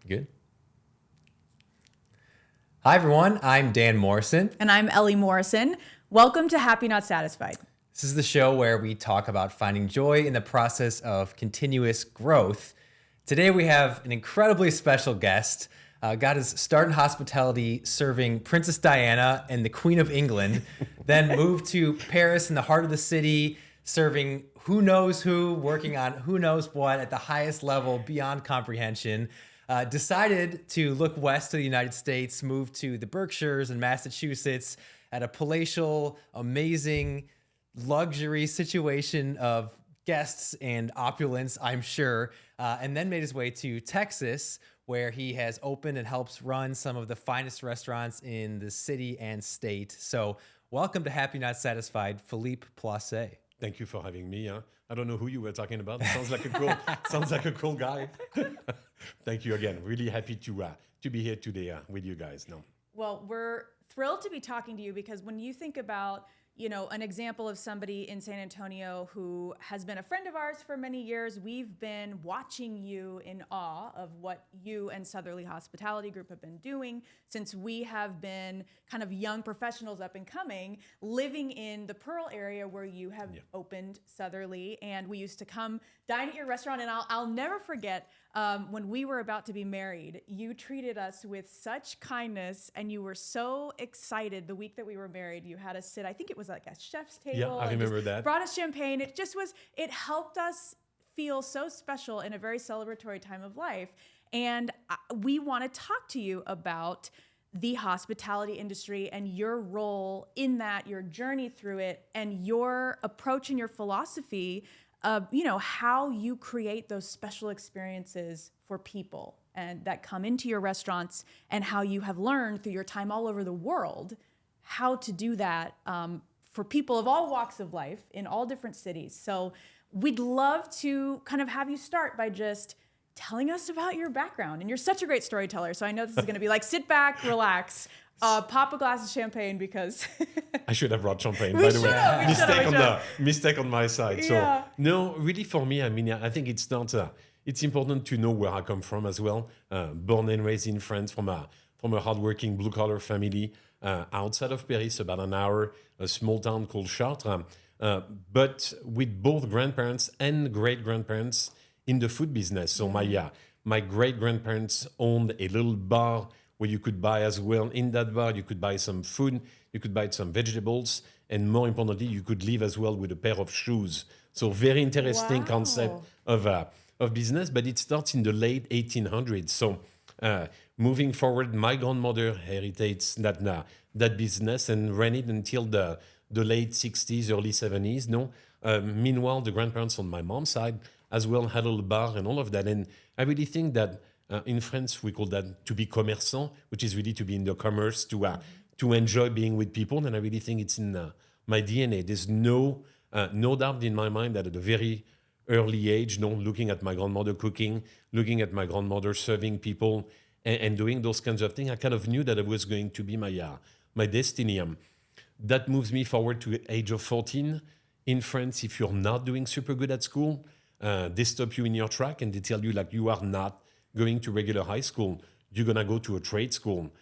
Good. Hi, everyone. I'm Dan Morrison. And I'm Ellie Morrison. Welcome to Happy Not Satisfied. This is the show where we talk about finding joy in the process of continuous growth. Today, we have an incredibly special guest. Got his start in hospitality serving Princess Diana and the Queen of England, then moved to Paris in the heart of the city, serving who knows who, working on who knows what at the highest level beyond comprehension. Decided to look west to the United States, moved to the Berkshires in Massachusetts at a palatial, amazing, luxury situation of guests and opulence, I'm sure, and then made his way to Texas, where he has opened and helps run some of the finest restaurants in the city and state. So welcome to Happy Not Satisfied, Philippe Placé. Thank you for having me. I don't know who you were talking about. Sounds like a cool guy. Thank you again. Really happy to be here today with you guys. No. Well, we're thrilled to be talking to you because when you think about, an example of somebody in San Antonio who has been a friend of ours for many years, we've been watching you in awe of what you and Southerleigh Hospitality Group have been doing since we have been kind of young professionals up and coming, living in the Pearl area where you have opened Southerleigh. And we used to come dine at your restaurant. And I'll never forget when we were about to be married, you treated us with such kindness and you were so excited the week that we were married. You had us sit, I think it was like a chef's table. Yeah, I remember that. Brought us champagne. It helped us feel so special in a very celebratory time of life. And we want to talk to you about the hospitality industry and your role in that, your journey through it, and your approach and your philosophy of, how you create those special experiences for people and that come into your restaurants, and how you have learned through your time all over the world how to do that for people of all walks of life in all different cities. So we'd love to kind of have you start by just telling us about your background. And you're such a great storyteller. So I know this is going to be like, sit back, relax, pop a glass of champagne because... I should have brought champagne, by the way. Mistake on my side. Yeah. So, no, really for me, I think it's not... it's important to know where I come from as well. Born and raised in France from a hardworking blue-collar family outside of Paris, about an hour, a small town called Chartres. But with both grandparents and great-grandparents in the food business. So my great-grandparents owned a little bar where you could buy as well. In that bar, you could buy some food, you could buy some vegetables, and more importantly, you could live as well with a pair of shoes. So very interesting concept of business, but it starts in the late 1800s. So moving forward, my grandmother inheritates that business and ran it until the late 60s, early 70s. Meanwhile, the grandparents on my mom's side as well had a little bar and all of that. And I really think that in France, we call that to be commerçant, which is really to be in the commerce, to enjoy being with people. And I really think it's in my DNA. There's no doubt in my mind that at a very early age, looking at my grandmother cooking, looking at my grandmother serving people and doing those kinds of things, I kind of knew that it was going to be my destiny. That moves me forward to the age of 14. In France, if you're not doing super good at school, they stop you in your track and they tell you like you are not going to regular high school, you're going to go to a trade school.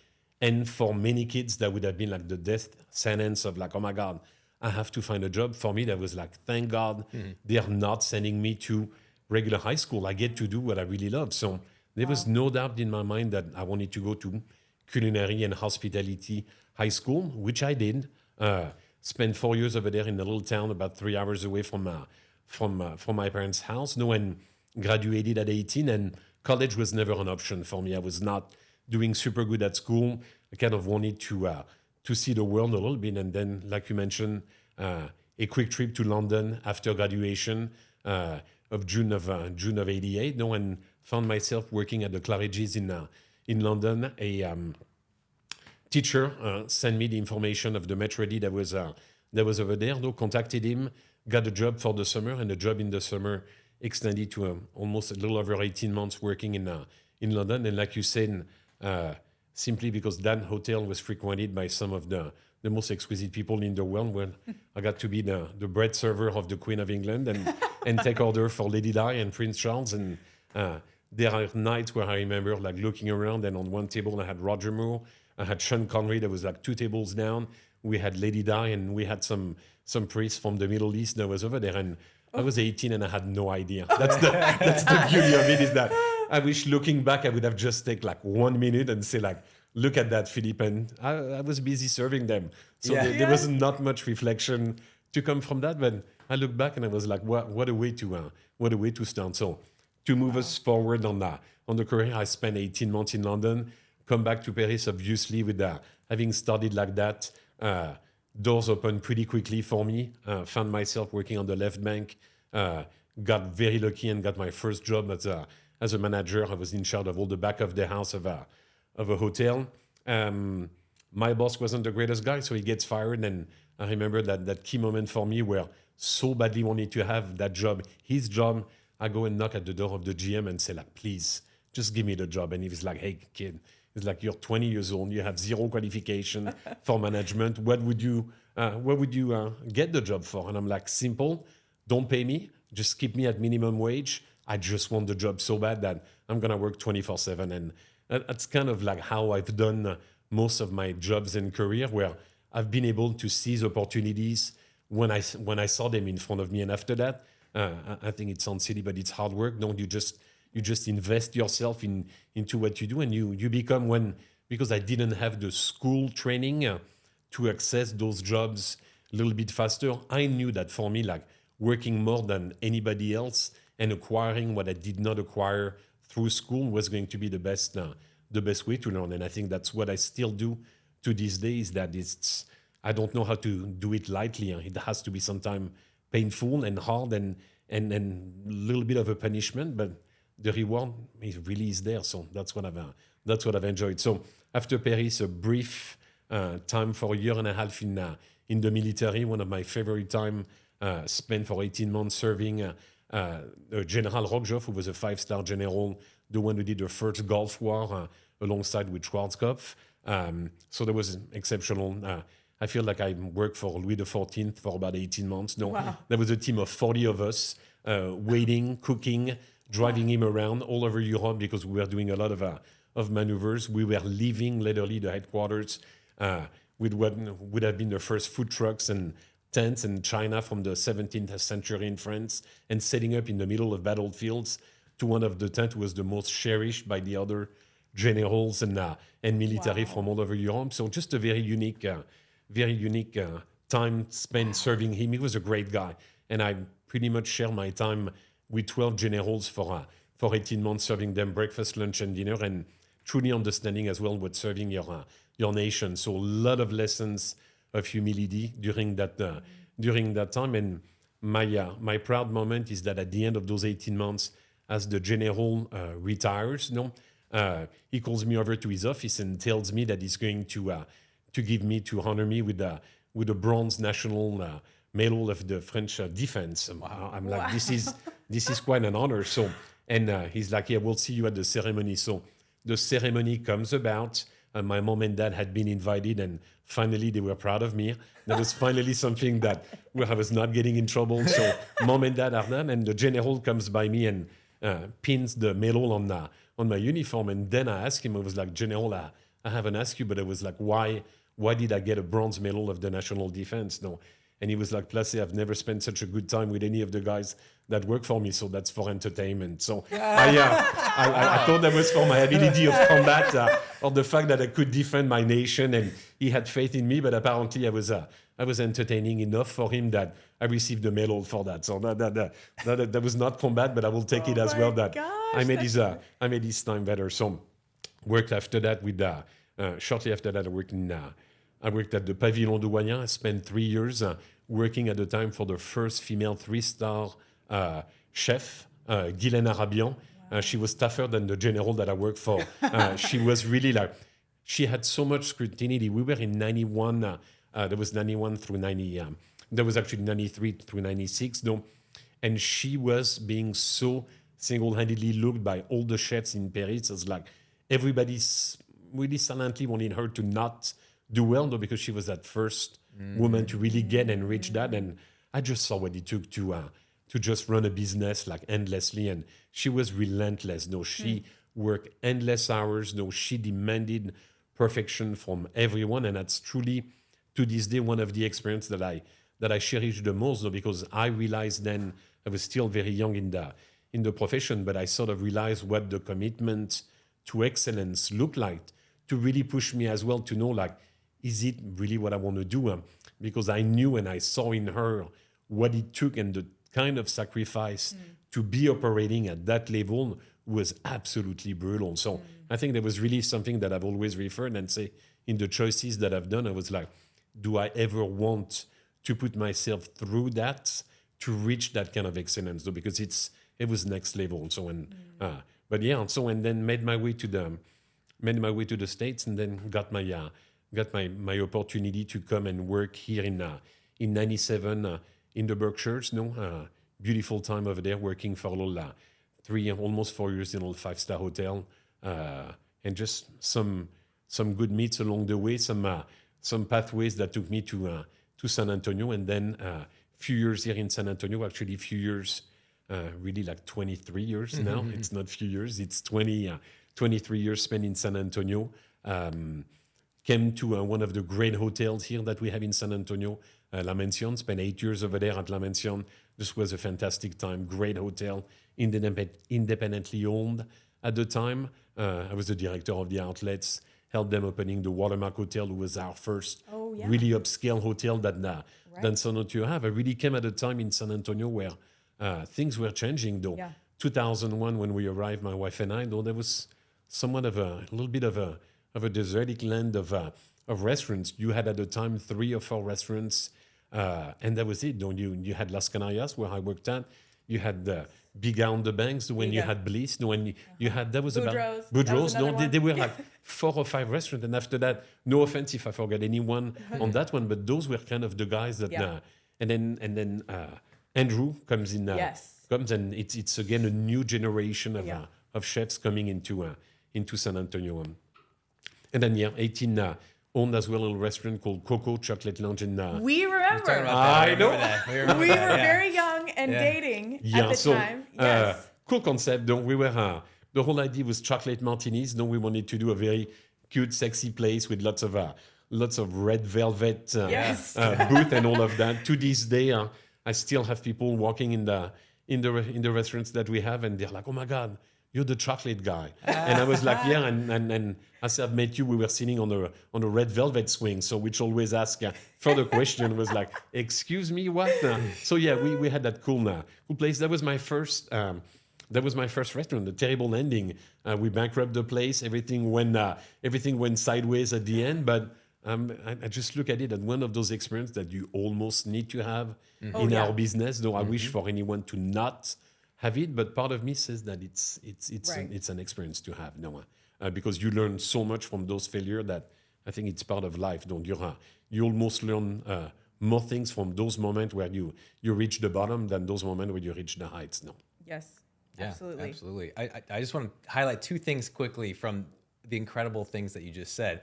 And for many kids, that would have been like the death sentence of like, oh my God, I have to find a job. For me, that was like, thank God they are not sending me to regular high school. I get to do what I really love. So there was no doubt in my mind that I wanted to go to culinary and hospitality high school, which I did. Spent 4 years over there in a little town about 3 hours away from my parents' house. And graduated at 18, and college was never an option for me. I was not doing super good at school. I kind of wanted to see the world a little bit, and then, like you mentioned, a quick trip to London after graduation of June of '88. And found myself working at the Claridges in London. A teacher sent me the information of the maitre d' that was over there. Contacted him, got a job for the summer, and the job in the summer extended to almost a little over 18 months working in London. And like you said, simply because that hotel was frequented by some of the most exquisite people in the world, when I got to be the bread server of the Queen of England and take order for Lady Di and Prince Charles. And there are nights where I remember like looking around, and on one table I had Roger Moore, I had Sean Connery, that was like 2 tables down. We had Lady Di, and we had some priests from the Middle East that was over there. And I was 18 and I had no idea. That's the beauty of it, is that I wish looking back I would have just take like 1 minute and say like, look at that, Philippe. And I was busy serving them. So there was not much reflection to come from that. But I look back and I was like, what a way to start. So to move us forward on the career, I spent 18 months in London, come back to Paris, obviously, with having studied like that. Doors opened pretty quickly for me. Found myself working on the left bank. Got very lucky and got my first job as a manager. I was in charge of all the back of the house of a hotel. My boss wasn't the greatest guy, so he gets fired. And I remember that key moment for me where so badly wanted to have that job, his job. I go and knock at the door of the GM and say like, please, just give me the job. And he was like, hey, kid, it's like, you're 20 years old, you have zero qualification for management. What would you get the job for? And I'm like, simple, don't pay me, just keep me at minimum wage. I just want the job so bad that I'm gonna work 24/7. And that's kind of like how I've done most of my jobs and career, where I've been able to seize opportunities when I saw them in front of me. And after that, I think it sounds silly, but it's hard work. Don't you just invest yourself into what you do, and you become because I didn't have the school training to access those jobs a little bit faster. I knew that for me, like working more than anybody else and acquiring what I did not acquire through school was going to be the best way to learn. And I think that's what I still do to these days. That I don't know how to do it lightly. It has to be sometimes painful and hard and a little bit of a punishment, but the reward really is there. So that's what I've enjoyed. So after Paris, a brief time for a year and a half in the military. One of my favorite time spent for 18 months serving General Roquejoffre, who was a 5-star general, the one who did the first Gulf War alongside with Schwarzkopf. So that was exceptional. I feel like I worked for Louis XIV for about 18 months. No, wow. There was a team of 40 of us waiting, cooking, driving him around all over Europe because we were doing a lot of maneuvers. We were leaving literally the headquarters with what would have been the first food trucks and tents in China from the 17th century in France, and setting up in the middle of battlefields to one of the tents was the most cherished by the other generals and military from all over Europe. So just a very unique time spent serving him. He was a great guy, and I pretty much share my time with 12 generals for 18 months, serving them breakfast, lunch, and dinner, and truly understanding as well what serving your nation. So a lot of lessons of humility during that time. And my proud moment is that at the end of those 18 months, as the general retires, he calls me over to his office and tells me that he's going to give me, to honor me with a bronze national medal of the French defense. Wow. I'm like, this is quite an honor. So, and he's like, yeah, we'll see you at the ceremony. So the ceremony comes about. My mom and dad had been invited, and finally they were proud of me. That was finally something where I was not getting in trouble. So mom and dad are done, and the general comes by me and pins the medal on my uniform. And then I asked him, I was like, General, I haven't asked you, but it was like, why did I get a bronze medal of the national defense? No. And he was like, Placé, I've never spent such a good time with any of the guys that work for me, so that's for entertainment. So I thought that was for my ability of combat or the fact that I could defend my nation, and he had faith in me, but apparently I was entertaining enough for him that I received a medal for that. So that was not combat, but I will take it as well. That gosh, I made his time better. So worked after that with shortly after that I worked at the Pavillon de Wagnan. I spent 3 years working at the time for the first female 3-star chef, Guylaine Arabian. She was tougher than the general that I worked for. She was really she had so much scrutiny. We were in 91. There was 91 through 90. There was actually 93 through 96. No, and she was being so single-handedly looked by all the chefs in Paris. It's like everybody's really silently wanted her to not do well, though, because she was that first woman to really get and reach that. And I just saw what it took to to just run a business like endlessly. And she was relentless. No, she worked endless hours. No, she demanded perfection from everyone. And that's truly, to this day, one of the experiences that I cherish the most, though, because I realized then I was still very young in the profession, but I sort of realized what the commitment to excellence looked like to really push me as well to know, like, is it really what I want to do? Because I knew and I saw in her what it took and the kind of sacrifice to be operating at that level was absolutely brutal. So I think that was really something that I've always referred and say in the choices that I've done, I was like, do I ever want to put myself through that to reach that kind of excellence? Though, because it was next level. So but yeah, so and then made my way to the States, and then got my opportunity to come and work here in '97 in the Berkshires. Beautiful time over there, working for almost 4 years in a 5-star hotel, and just some good meets along the way, some pathways that took me to San Antonio, and then few years here in San Antonio. Actually, a few years, really like 23 years now. It's not few years; it's 23 years spent in San Antonio. Came to one of the great hotels here that we have in San Antonio, La Mención. Spent 8 years over there at La Mención. This was a fantastic time. Great hotel, independently owned at the time. I was the director of the outlets. Helped them opening the Watermark Hotel, who was our first really upscale hotel that San Antonio have. I really came at a time in San Antonio where things were changing, though. 2001, when we arrived, my wife and I, though there was somewhat of a little bit of a desertic land of restaurants. You had at the time 3 or 4 restaurants, and that was it. Don't you had Las Canarias, where I worked at. You had the Biga on the Banks when you had Bliss. When you had that was Boudreaux's. about Boudreaux's. No, they were like 4 or 5 restaurants, and after that, no offense if I forget anyone on that one, but those were kind of the guys that. And then Andrew comes in. Comes and it's again a new generation of chefs coming into San Antonio. And then 18 owned as well a little restaurant called Coco Chocolate Lounge in. We remember. I know. We were very young and dating at the time. Yes. Cool concept. Don't we were the whole idea was chocolate martinis. No, we wanted to do a very cute, sexy place with lots of red velvet booth and all of that. To this day, I still have people walking in the restaurants that we have, and they're like, "Oh my God, you're the chocolate guy." And I was like, "Yeah." And as I've met you, we were sitting on a red velvet swing. So which always ask further question was like, "Excuse me, what?" So yeah, we had that cool place. That was my first. That was my first restaurant. The terrible ending. We bankrupted the place. Everything went sideways at the end. But I just look at it as one of those experiences that you almost need to have in our business. Though I wish for anyone to not have it, but part of me says that it's an experience to have. Because you learn so much from those failures that I think it's part of life. Don't you almost learn more things from those moments where you reach the bottom than those moments where you reach the heights. No. Yes. Yeah, absolutely. Absolutely. I just want to highlight 2 things quickly from the incredible things that you just said.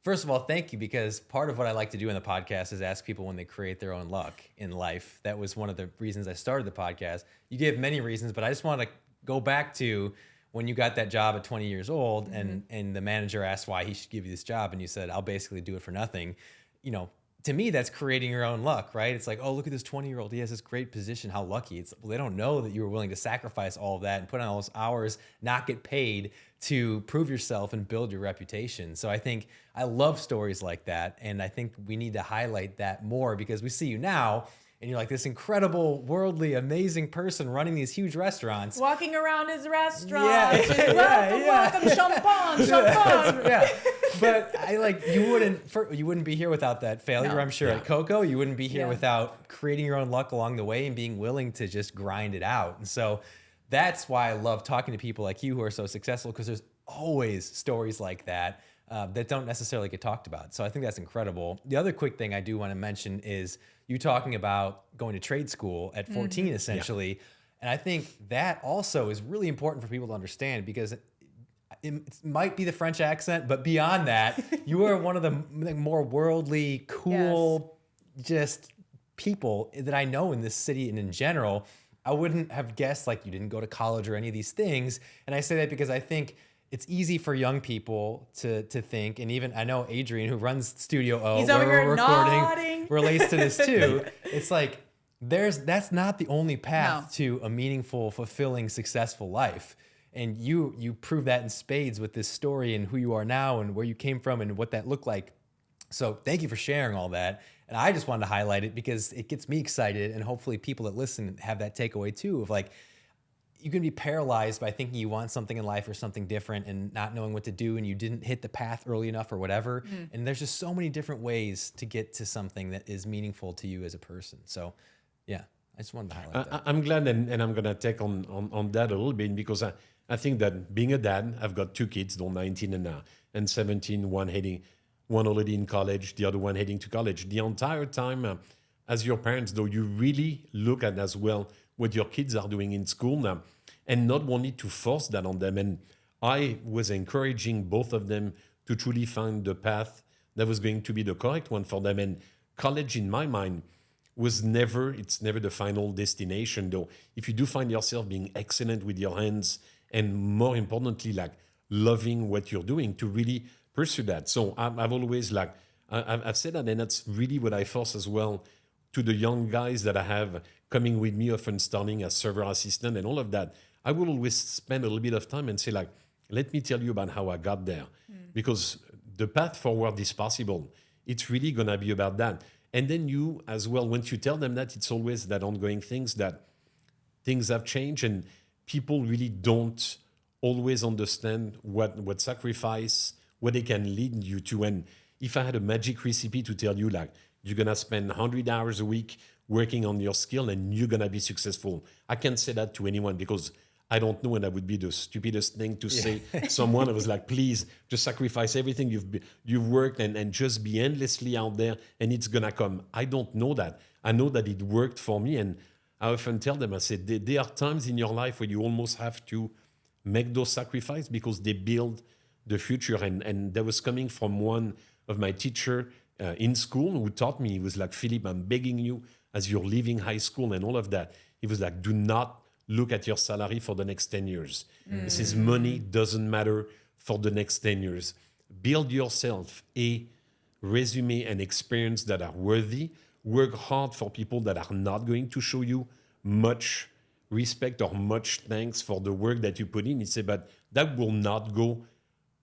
First of all, thank you, because part of what I like to do in the podcast is ask people when they create their own luck in life. That was one of the reasons I started the podcast. You gave many reasons, but I just want to go back to when you got that job at 20 years old and the manager asked why he should give you this job, and you said, "I'll basically do it for nothing." To me, that's creating your own luck, right? It's like, oh, look at this 20-year-old. He has this great position. How lucky. They don't know that you were willing to sacrifice all of that and put on all those hours, not get paid to prove yourself and build your reputation. So I love stories like that. And I think we need to highlight that more, because we see you now and you're like this incredible, worldly, amazing person running these huge restaurants. Walking around his restaurant. Welcome, champagne. But you wouldn't be here without that failure, no. I'm sure, at Coco. You wouldn't be here without creating your own luck along the way and being willing to just grind it out. And so that's why I love talking to people like you who are so successful, because there's always stories like that that don't necessarily get talked about. So I think that's incredible. The other quick thing I do want to mention is you talking about going to trade school at 14, essentially. Yeah. And I think that also is really important for people to understand, because it might be the French accent, but beyond that, you are one of the more worldly, cool, just people that I know in this city and in general, I wouldn't have guessed like you didn't go to college or any of these things. And I say that because I think it's easy for young people to think, and even I know Adrian, who runs Studio O, He's where over we're here recording, nodding. relates to this too. It's like that's not the only path No. to a meaningful, fulfilling, successful life. And you prove that in spades with this story and who you are now and where you came from and what that looked like. So thank you for sharing all that. And I just wanted to highlight it because it gets me excited, and hopefully people that listen have that takeaway too of like, you can be paralyzed by thinking you want something in life or something different and not knowing what to do, and you didn't hit the path early enough or whatever. And there's just so many different ways to get to something that is meaningful to you as a person. So yeah, I just wanted to highlight that. I'm glad, and I'm going to take on that a little bit, because I think that being a dad, I've got two kids, though 19 and 17, one already in college, the other one heading to college. The entire time, as your parents, though, you really look at as well what your kids are doing in school now, and not wanting to force that on them. And I was encouraging both of them to truly find the path that was going to be the correct one for them. And college, in my mind, it's never the final destination, though. If you do find yourself being excellent with your hands, and more importantly, like loving what you're doing, to really pursue that. So I've always I've said that, and that's really what I force as well to the young guys that I have coming with me, often starting as server assistant and all of that. I will always spend a little bit of time and say, like, let me tell you about how I got there. Because the path forward is possible. It's really going to be about that. And then you as well, once you tell them that, it's always that ongoing things have changed, and people really don't always understand what sacrifice, what they can lead you to. And if I had a magic recipe to tell you, like, you're going to spend 100 hours a week working on your skill and you're going to be successful, I can't say that to anyone, because I don't know, and that would be the stupidest thing to say. Someone was like, please, just sacrifice everything you've worked and just be endlessly out there and it's going to come. I don't know that. I know that it worked for me, and I often tell them, I said, there are times in your life where you almost have to make those sacrifices because they build the future. And that was coming from one of my teacher in school who taught me. He was like, Philippe, I'm begging you, as you're leaving high school and all of that, he was like, do not look at your salary for the next 10 years. He says, money doesn't matter for the next 10 years. Build yourself a resume and experience that are worthy. Work hard for people that are not going to show you much respect or much thanks for the work that you put in. He said, but that will not go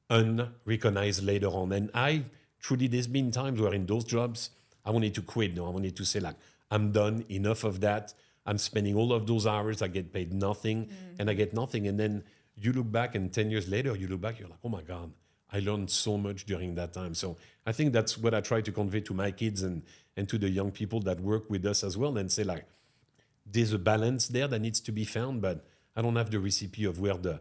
unrecognized later on. And I truly, there's been times where in those jobs, I wanted to quit. No, I wanted to say, like, I'm done, enough of that. I'm spending all of those hours, I get paid nothing, and I get nothing. And then you look back, and 10 years later, you look back, you're like, oh my God, I learned so much during that time. So I think that's what I try to convey to my kids and to the young people that work with us as well, and say, like, there's a balance there that needs to be found, but I don't have the recipe of where the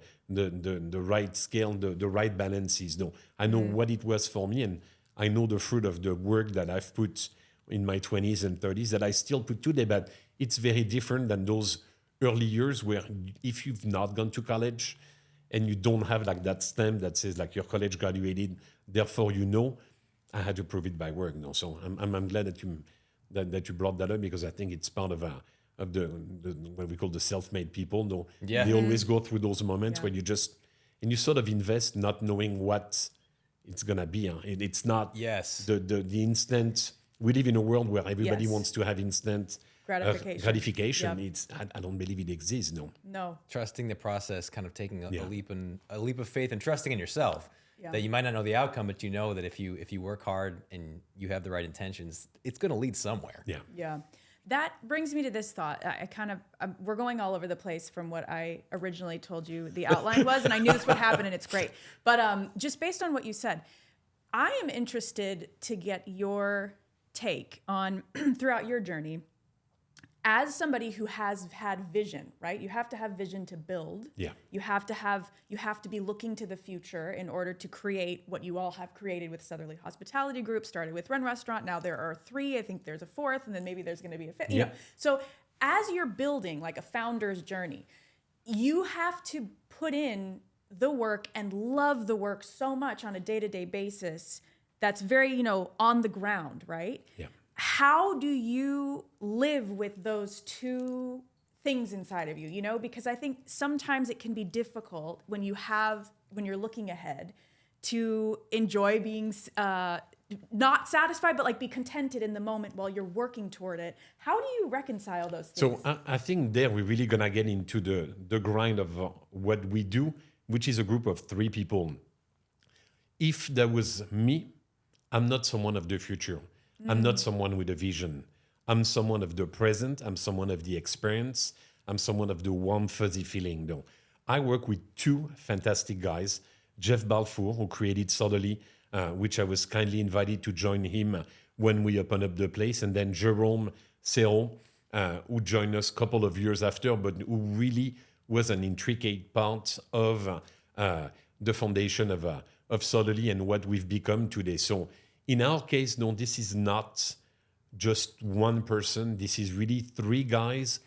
right scale, the right balance is. No, I know what it was for me, and I know the fruit of the work that I've put in my 20s and 30s that I still put today, but it's very different than those early years where if you've not gone to college and you don't have like that stamp that says like your college graduated, therefore you know, I had to prove it by work. No, so I'm glad that you brought that up, because I think it's part of the what we call the self-made people. No, they always go through those moments where you sort of invest not knowing what it's gonna be. Huh? It's not the instant. We live in a world where everybody wants to have instant gratification. Yep. I don't believe it exists. No. Trusting the process, kind of taking a leap of faith, and trusting in yourself. That you might not know the outcome, but you know that if you work hard and you have the right intentions, it's going to lead somewhere. Yeah. That brings me to this thought. We're going all over the place from what I originally told you the outline was, and I knew this would happen, and it's great. But just based on what you said, I am interested to get your take on throughout your journey as somebody who has had vision, right? You have to have vision to build. Yeah. You have to be looking to the future in order to create what you all have created with Southerleigh Hospitality Group. Started with Run Restaurant. Now there are 3. I think there's a 4th, and then maybe there's going to be a 5th. Yeah. You know? So as you're building like a founder's journey, you have to put in the work and love the work so much on a day-to-day basis. That's very, on the ground, right? Yeah. how do you live with those two things inside of you, you know? Because I think sometimes it can be difficult when you're looking ahead to enjoy being not satisfied, but like be contented in the moment while you're working toward it. How do you reconcile those things? So I think there we're really gonna get into the grind of what we do, which is a group of 3 people. If that was me, I'm not someone of the future. I'm not someone with a vision. I'm someone of the present. I'm someone of the experience. I'm someone of the warm, fuzzy feeling. Though I work with 2 fantastic guys, Jeff Balfour, who created Southerleigh, which I was kindly invited to join him when we opened up the place, and then Jérôme, Sérot, who joined us a couple of years after, but who really was an intricate part of the foundation of Southerleigh and what we've become today. So in our case, no, this is not just one person. This is really 3 guys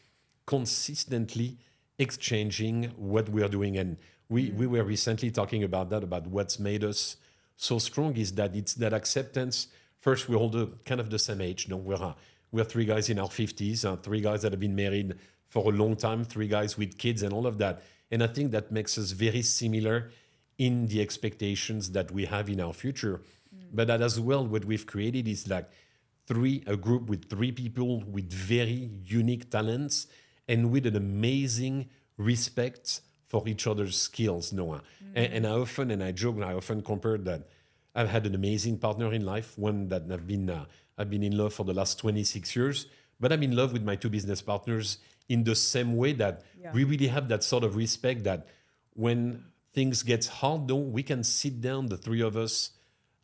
consistently exchanging what we are doing. And we were recently talking about that, about what's made us so strong is that it's that acceptance. First, we're all kind of the same age. No, we're 3 guys in our 50s, 3 guys that have been married for a long time, 3 guys with kids and all of that. And I think that makes us very similar in the expectations that we have in our future. But that as well, what we've created is like a group with 3 people with very unique talents and with an amazing respect for each other's skills, Noah. And I joke, I often compare that I've had an amazing partner in life, one that I've been in love for the last 26 years, but I'm in love with my 2 business partners in the same way that we really have that sort of respect that when things get hard, though, we can sit down, the 3 of us,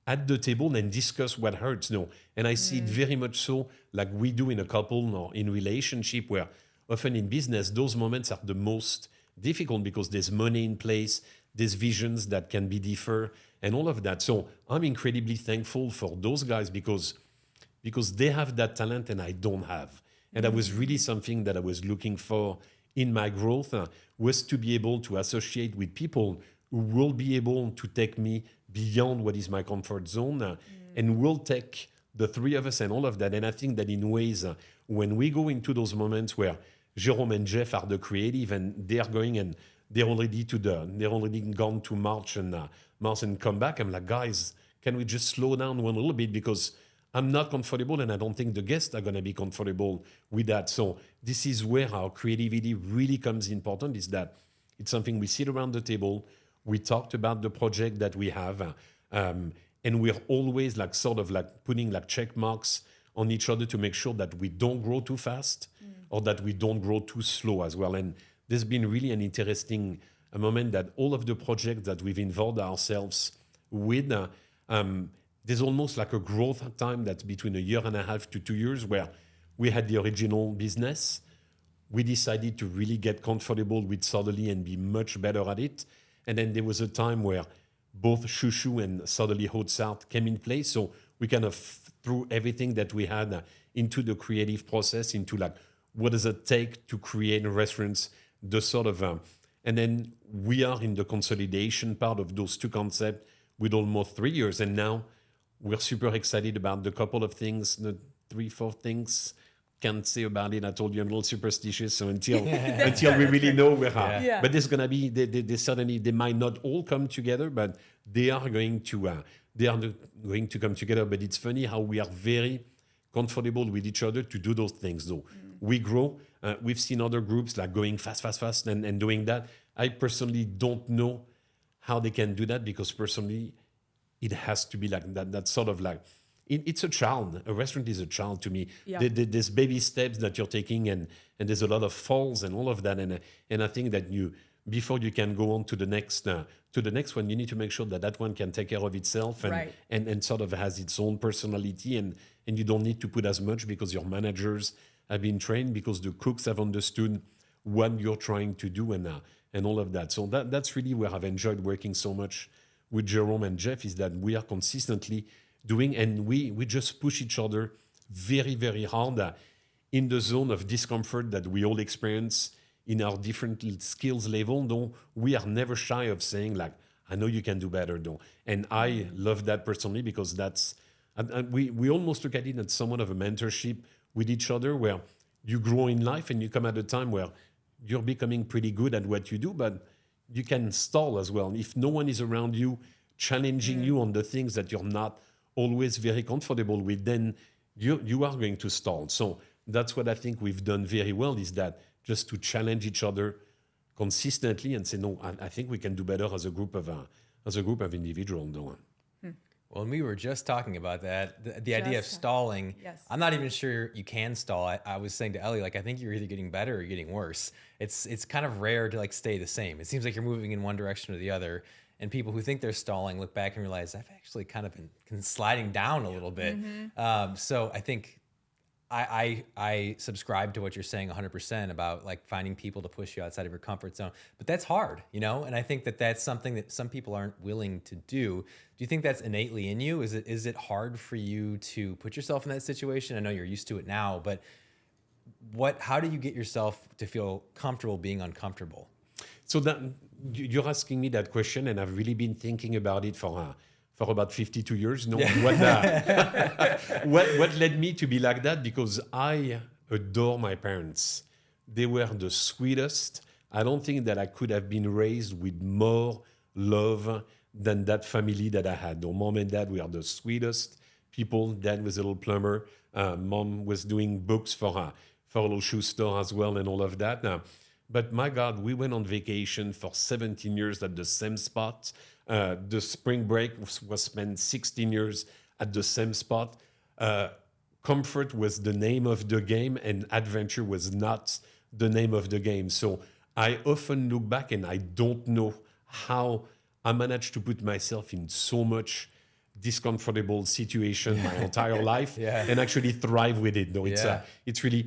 at the table and discuss what hurts. No, and I see it very much so like we do in a couple or in relationship, where often in business, those moments are the most difficult because there's money in place, there's visions that can be differ and all of that. So I'm incredibly thankful for those guys because they have that talent and I don't have. And that was really something that I was looking for in my growth, was to be able to associate with people who will be able to take me beyond what is my comfort zone and will take the 3 of us and all of that. And I think that in ways, when we go into those moments where Jérôme and Jeff are the creative and they're going and they're already gone to March and come back, I'm like, guys, can we just slow down one little bit, because I'm not comfortable and I don't think the guests are going to be comfortable with that. So this is where our creativity really comes important, is that it's something we sit around the table, we talked about the project that we have, and we're always like sort of like putting like check marks on each other to make sure that we don't grow too fast or that we don't grow too slow as well. And there's been really an interesting moment that all of the projects that we've involved ourselves with, there's almost like a growth time that's between 1.5 years to 2 years, where we had the original business. We decided to really get comfortable with Southerleigh and be much better at it. And then there was a time where both Chouchou and Southerleigh Hotel came in place. So we kind of threw everything that we had into the creative process, into like, what does it take to create restaurants, the sort of, and then we are in the consolidation part of those 2 concepts with almost 3 years. And now we're super excited about the couple of things, the 3-4 things. Can't say about it. I told you I'm a little superstitious, so until we really know where. But there's gonna be they might not all come together, but they are going to come together. But it's funny how we are very comfortable with each other to do those things. Though we grow, we've seen other groups like going fast, and doing that. I personally don't know how they can do that, because personally, it has to be like that. That sort of like. It's a child. A restaurant is a child to me. There's baby steps that you're taking, and there's a lot of falls and all of that. And I think that before you can go on to the next one, you need to make sure that one can take care of itself and sort of has its own personality. And you don't need to put as much, because your managers have been trained, because the cooks have understood what you're trying to do and all of that. So that's really where I've enjoyed working so much with Jérôme and Jeff, is that we are consistently doing, and we just push each other very, very hard in the zone of discomfort that we all experience in our different skills level. Though we are never shy of saying like, I know you can do better, though. And I love that personally, because that's And we almost look at it as somewhat of a mentorship with each other, where you grow in life and you come at a time where you're becoming pretty good at what you do, but you can stall as well. If no one is around you challenging you on the things that you're not always very comfortable with, then you are going to stall. So that's what I think we've done very well, is that just to challenge each other consistently and say, no, I think we can do better as a group of individuals. No. Well, and we were just talking about that, the idea of stalling. Yes. I'm not even sure you can stall. I was saying to Ellie, like, I think you're either getting better or getting worse. It's kind of rare to like stay the same. It seems like you're moving in one direction or the other. And people who think they're stalling look back and realize I've actually kind of been sliding down a little bit. So I think I subscribe to what you're saying 100% about like finding people to push you outside of your comfort zone, but that's hard, you know? And I think that that's something that some people aren't willing to do. Do you think that's innately in you? Is it hard for you to put yourself in that situation? I know you're used to it now, but how do you get yourself to feel comfortable being uncomfortable? So that you're asking me that question, and I've really been thinking about it for about 52 years. No, what led me to be like that? Because I adore my parents. They were the sweetest. I don't think that I could have been raised with more love than that family that I had. No, mom and dad were the sweetest people. Dad was a little plumber. Mom was doing books for a little shoe store as well, and all of that. But my God, we went on vacation for 17 years at the same spot. The spring break was spent 16 years at the same spot. Comfort was the name of the game, and adventure was not the name of the game. So I often look back and I don't know how I managed to put myself in so much discomfortable situation my entire life and actually thrive with it. No, it's really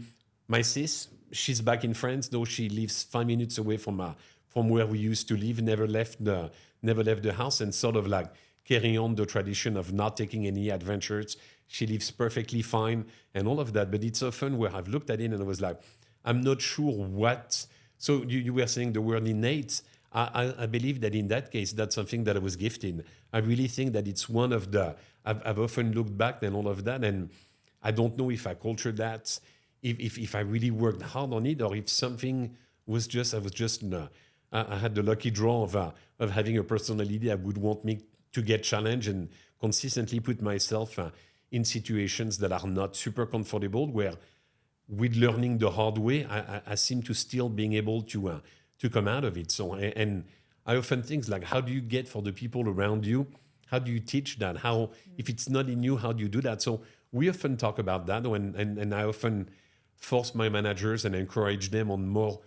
my sis. She's back in France, though she lives 5 minutes away from where we used to live. Never left the house, and sort of like carrying on the tradition of not taking any adventures. She lives perfectly fine and all of that. But it's often where I've looked at it and I was like, I'm not sure what. So you were saying the word innate. I believe that in that case, that's something that I was gifted. I really think that it's one of the. I've often looked back and all of that, and I don't know if I cultured that. If I really worked hard on it, or if something was just, I had the lucky draw of having a personality that would want me to get challenged and consistently put myself in situations that are not super comfortable, where with learning the hard way, I seem to still being able to come out of it. So, and I often think like, how do you get for the people around you? How do you teach that? How, if it's not in you, how do you do that? So we often talk about that, and I often force my managers and encourage them on more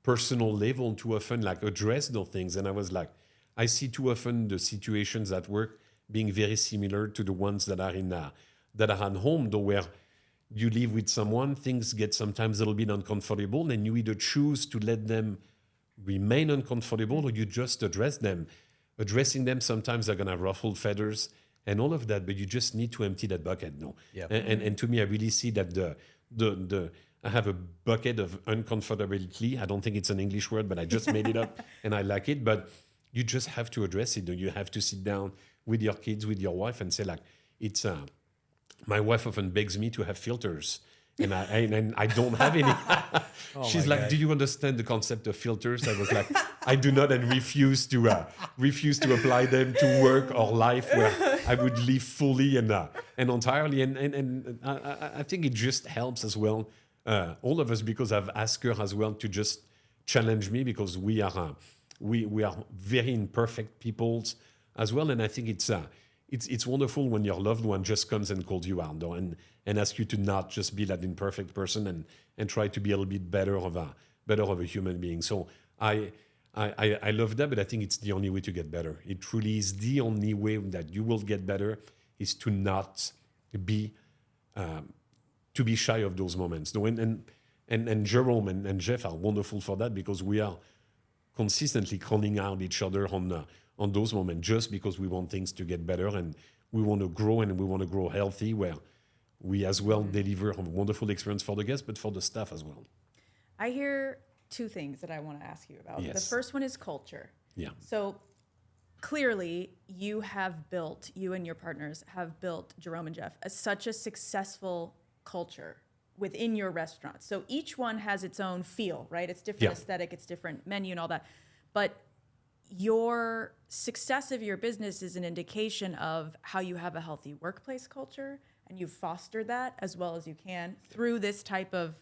personal level to often like address those things. And I was like, I see too often the situations at work being very similar to the ones that are at home, though, where you live with someone, things get sometimes a little bit uncomfortable, and you either choose to let them remain uncomfortable or you just address them. Addressing them sometimes are gonna ruffle feathers and all of that, but you just need to empty that bucket. No, and to me, I really see that I have a bucket of uncomfortability. I don't think it's an English word, but I just made it up and I like it. But you just have to address it. You have to sit down with your kids, with your wife, and say like, it's. My wife often begs me to have filters, and I don't have any. She's like, "Do you understand the concept of filters?" I was like, "I do not," and refuse to apply them to work or life, where I would live fully and entirely. And I think it just helps as well, all of us, because I've asked her as well to just challenge me, because we are very imperfect peoples as well, and I think it's wonderful when your loved one just comes and calls you out, though, and asks you to not just be that imperfect person and try to be a little bit better of a human being. So I love that, but I think it's the only way to get better. It truly is the only way that you will get better, is to not be shy of those moments. No, and Jérôme and Jeff are wonderful for that, because we are consistently calling out each other on those moments, just because we want things to get better and we want to grow, and we want to grow healthy, where we as well deliver a wonderful experience for the guests, but for the staff as well. I hear two things that I want to ask you about. Yes. The first one is culture. Yeah. So clearly you and your partners have built, Jérôme and Jeff, such a successful culture within your restaurant. So each one has its own feel, right? It's different aesthetic, it's different menu and all that. But your success of your business is an indication of how you have a healthy workplace culture, and you've fostered that as well as you can through this type of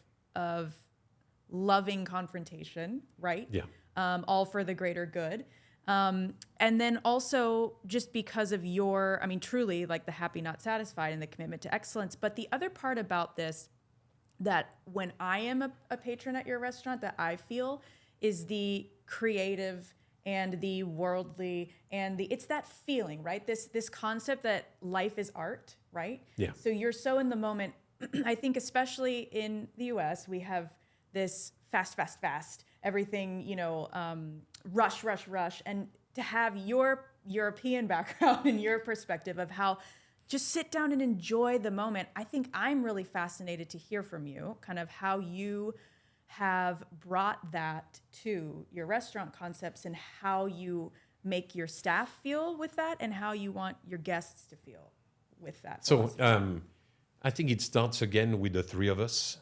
loving confrontation, right? Yeah. All for the greater good. And then also just because of your, I mean, truly like the happy, not satisfied and the commitment to excellence. But the other part about this that when I am a patron at your restaurant that I feel is the creative and the worldly and it's that feeling, right? This concept that life is art, right? Yeah. So you're so in the moment. I think especially in the US, we have this fast, everything, rush. And to have your European background and your perspective of how just sit down and enjoy the moment. I think I'm really fascinated to hear from you, kind of how you have brought that to your restaurant concepts and how you make your staff feel with that and how you want your guests to feel with that. So I think it starts again with the three of us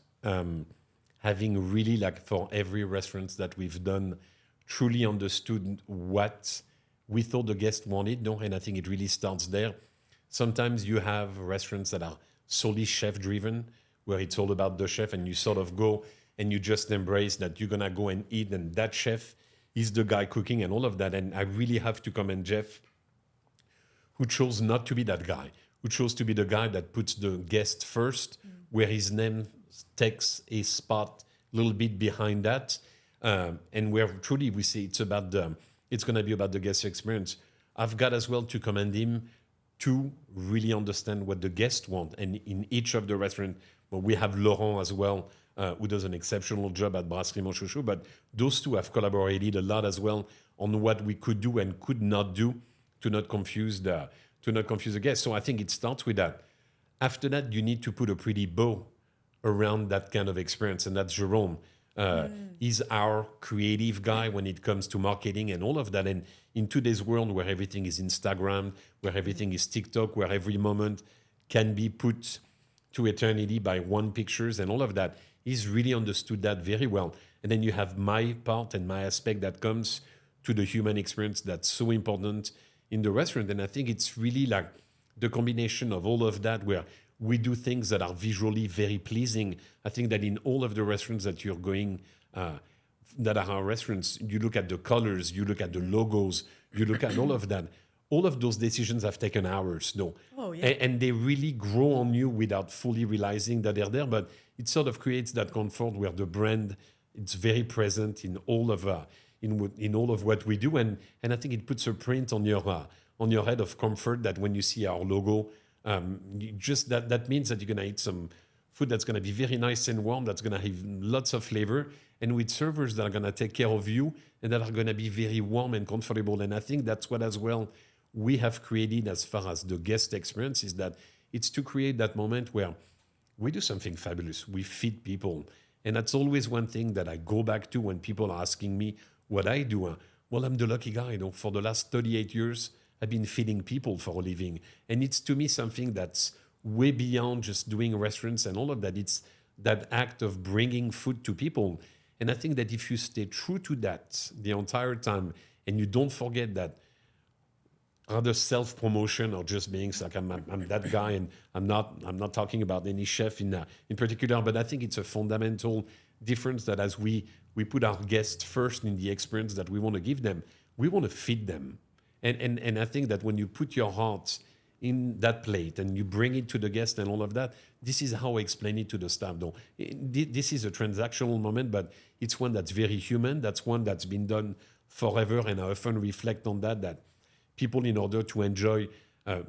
having really, like for every restaurant that we've done, truly understood what we thought the guest wanted. No? And I think it really starts there. Sometimes you have restaurants that are solely chef-driven, where it's all about the chef, and you sort of go and you just embrace that you're going to go and eat, and that chef is the guy cooking and all of that. And I really have to commend Jeff, who chose not to be that guy, who chose to be the guy that puts the guest first, where his name takes a spot a little bit behind that. And where truly we say it's going to be about the guest experience. I've got as well to commend him to really understand what the guests want. And in each of the restaurants, well, we have Laurent as well, who does an exceptional job at Brasserie Mon Chouchou, but those two have collaborated a lot as well on what we could do and could not do to not confuse the guests. So I think it starts with that. After that, you need to put a pretty bow around that kind of experience, and that's Jérôme. He's our creative guy when it comes to marketing and all of that. And in today's world where everything is Instagram, where everything is TikTok, where every moment can be put to eternity by one pictures and all of that, he's really understood that very well. And then you have my part and my aspect that comes to the human experience that's so important in the restaurant. And I think it's really like the combination of all of that where we do things that are visually very pleasing. I think that in all of the restaurants that you're going, that are our restaurants, you look at the colors, you look at the logos, you look at all of that. All of those decisions have taken hours, no? Oh, yeah. And they really grow on you without fully realizing that they're there. But it sort of creates that comfort where the brand, it's very present in all of in all of what we do, and I think it puts a print on your head of comfort that when you see our logo. Just that means that you're going to eat some food that's going to be very nice and warm, that's going to have lots of flavor, and with servers that are going to take care of you and that are going to be very warm and comfortable. And I think that's what as well we have created as far as the guest experience is that it's to create that moment where we do something fabulous. We feed people. And that's always one thing that I go back to when people are asking me what I do. Well, I'm the lucky guy. For the last 38 years, I've been feeding people for a living. And it's to me something that's way beyond just doing restaurants and all of that. It's that act of bringing food to people. And I think that if you stay true to that the entire time and you don't forget that other self-promotion or just being like I'm that guy, and I'm not talking about any chef in particular, but I think it's a fundamental difference that as we put our guests first in the experience that we want to give them, we want to feed them. And I think that when you put your heart in that plate and you bring it to the guest and all of that, this is how I explain it to the staff. This is a transactional moment, but it's one that's very human. That's one that's been done forever, and I often reflect on that people, in order to enjoy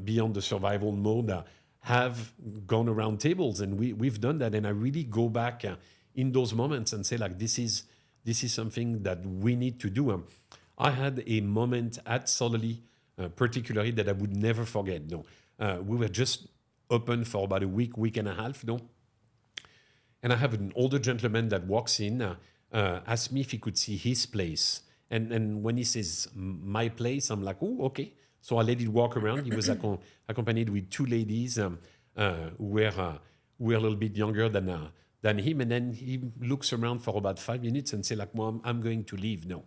beyond the survival mode, have gone around tables, and we've done that. And I really go back in those moments and say, like, this is something that we need to do. I had a moment at Southerleigh, particularly, that I would never forget. We were just open for about a week and a half. And I have an older gentleman that walks in, asked me if he could see his place. And when he says my place, I'm like, oh, okay. So I let it walk around. He was accompanied with two ladies who were a little bit younger than him. And then he looks around for about 5 minutes and say like, well, I'm going to leave. No.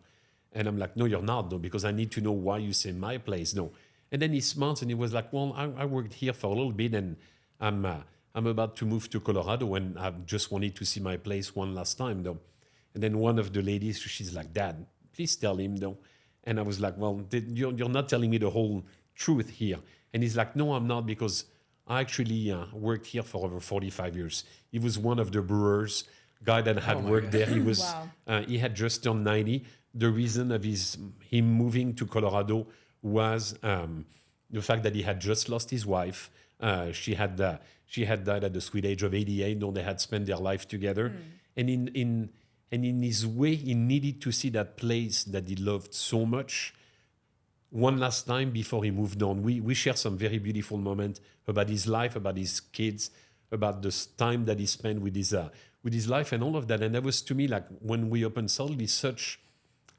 And I'm like, no, you're not, no, because I need to know why you say my place. No. And then he smiles and he was like, well, I worked here for a little bit and I'm about to move to Colorado and I just wanted to see my place one last time, though. And then one of the ladies, she's like, Dad, please tell him, though. And I was like, well, you're not telling me the whole truth here. And he's like, no, I'm not, because I actually worked here for over 45 years. He was one of the brewers, guy that had worked there. He was Wow. he had just turned 90. The reason of him moving to Colorado was the fact that he had just lost his wife. She had died at the sweet age of 88, though they had spent their life together. And in his way, he needed to see that place that he loved so much one last time before he moved on. We shared some very beautiful moments about his life, about his kids, about the time that he spent with his life and all of that. And that was, to me, like when we opened Southerleigh, such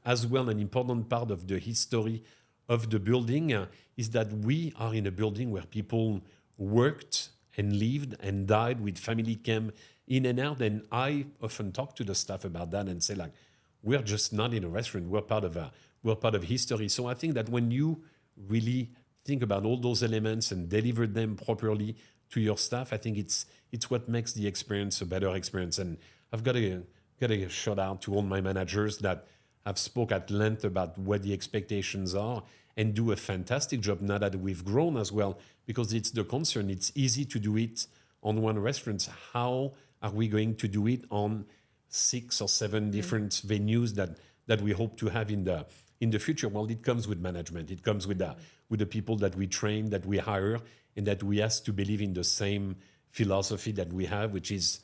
as well an important part of the history of the building is that we are in a building where people worked and lived and died, with family came in and out. And I often talk to the staff about that and say, like, we're just not in a restaurant. We're part of history. So I think that when you really think about all those elements and deliver them properly to your staff, I think it's what makes the experience a better experience. And I've got a shout out to all my managers that have spoke at length about what the expectations are and do a fantastic job now that we've grown as well, because it's the concern. It's easy to do it on one restaurant. How are we going to do it on 6 or 7 different venues that we hope to have in the future? Well, it comes with management. It comes with the people that we train, that we hire, and that we ask to believe in the same philosophy that we have, which is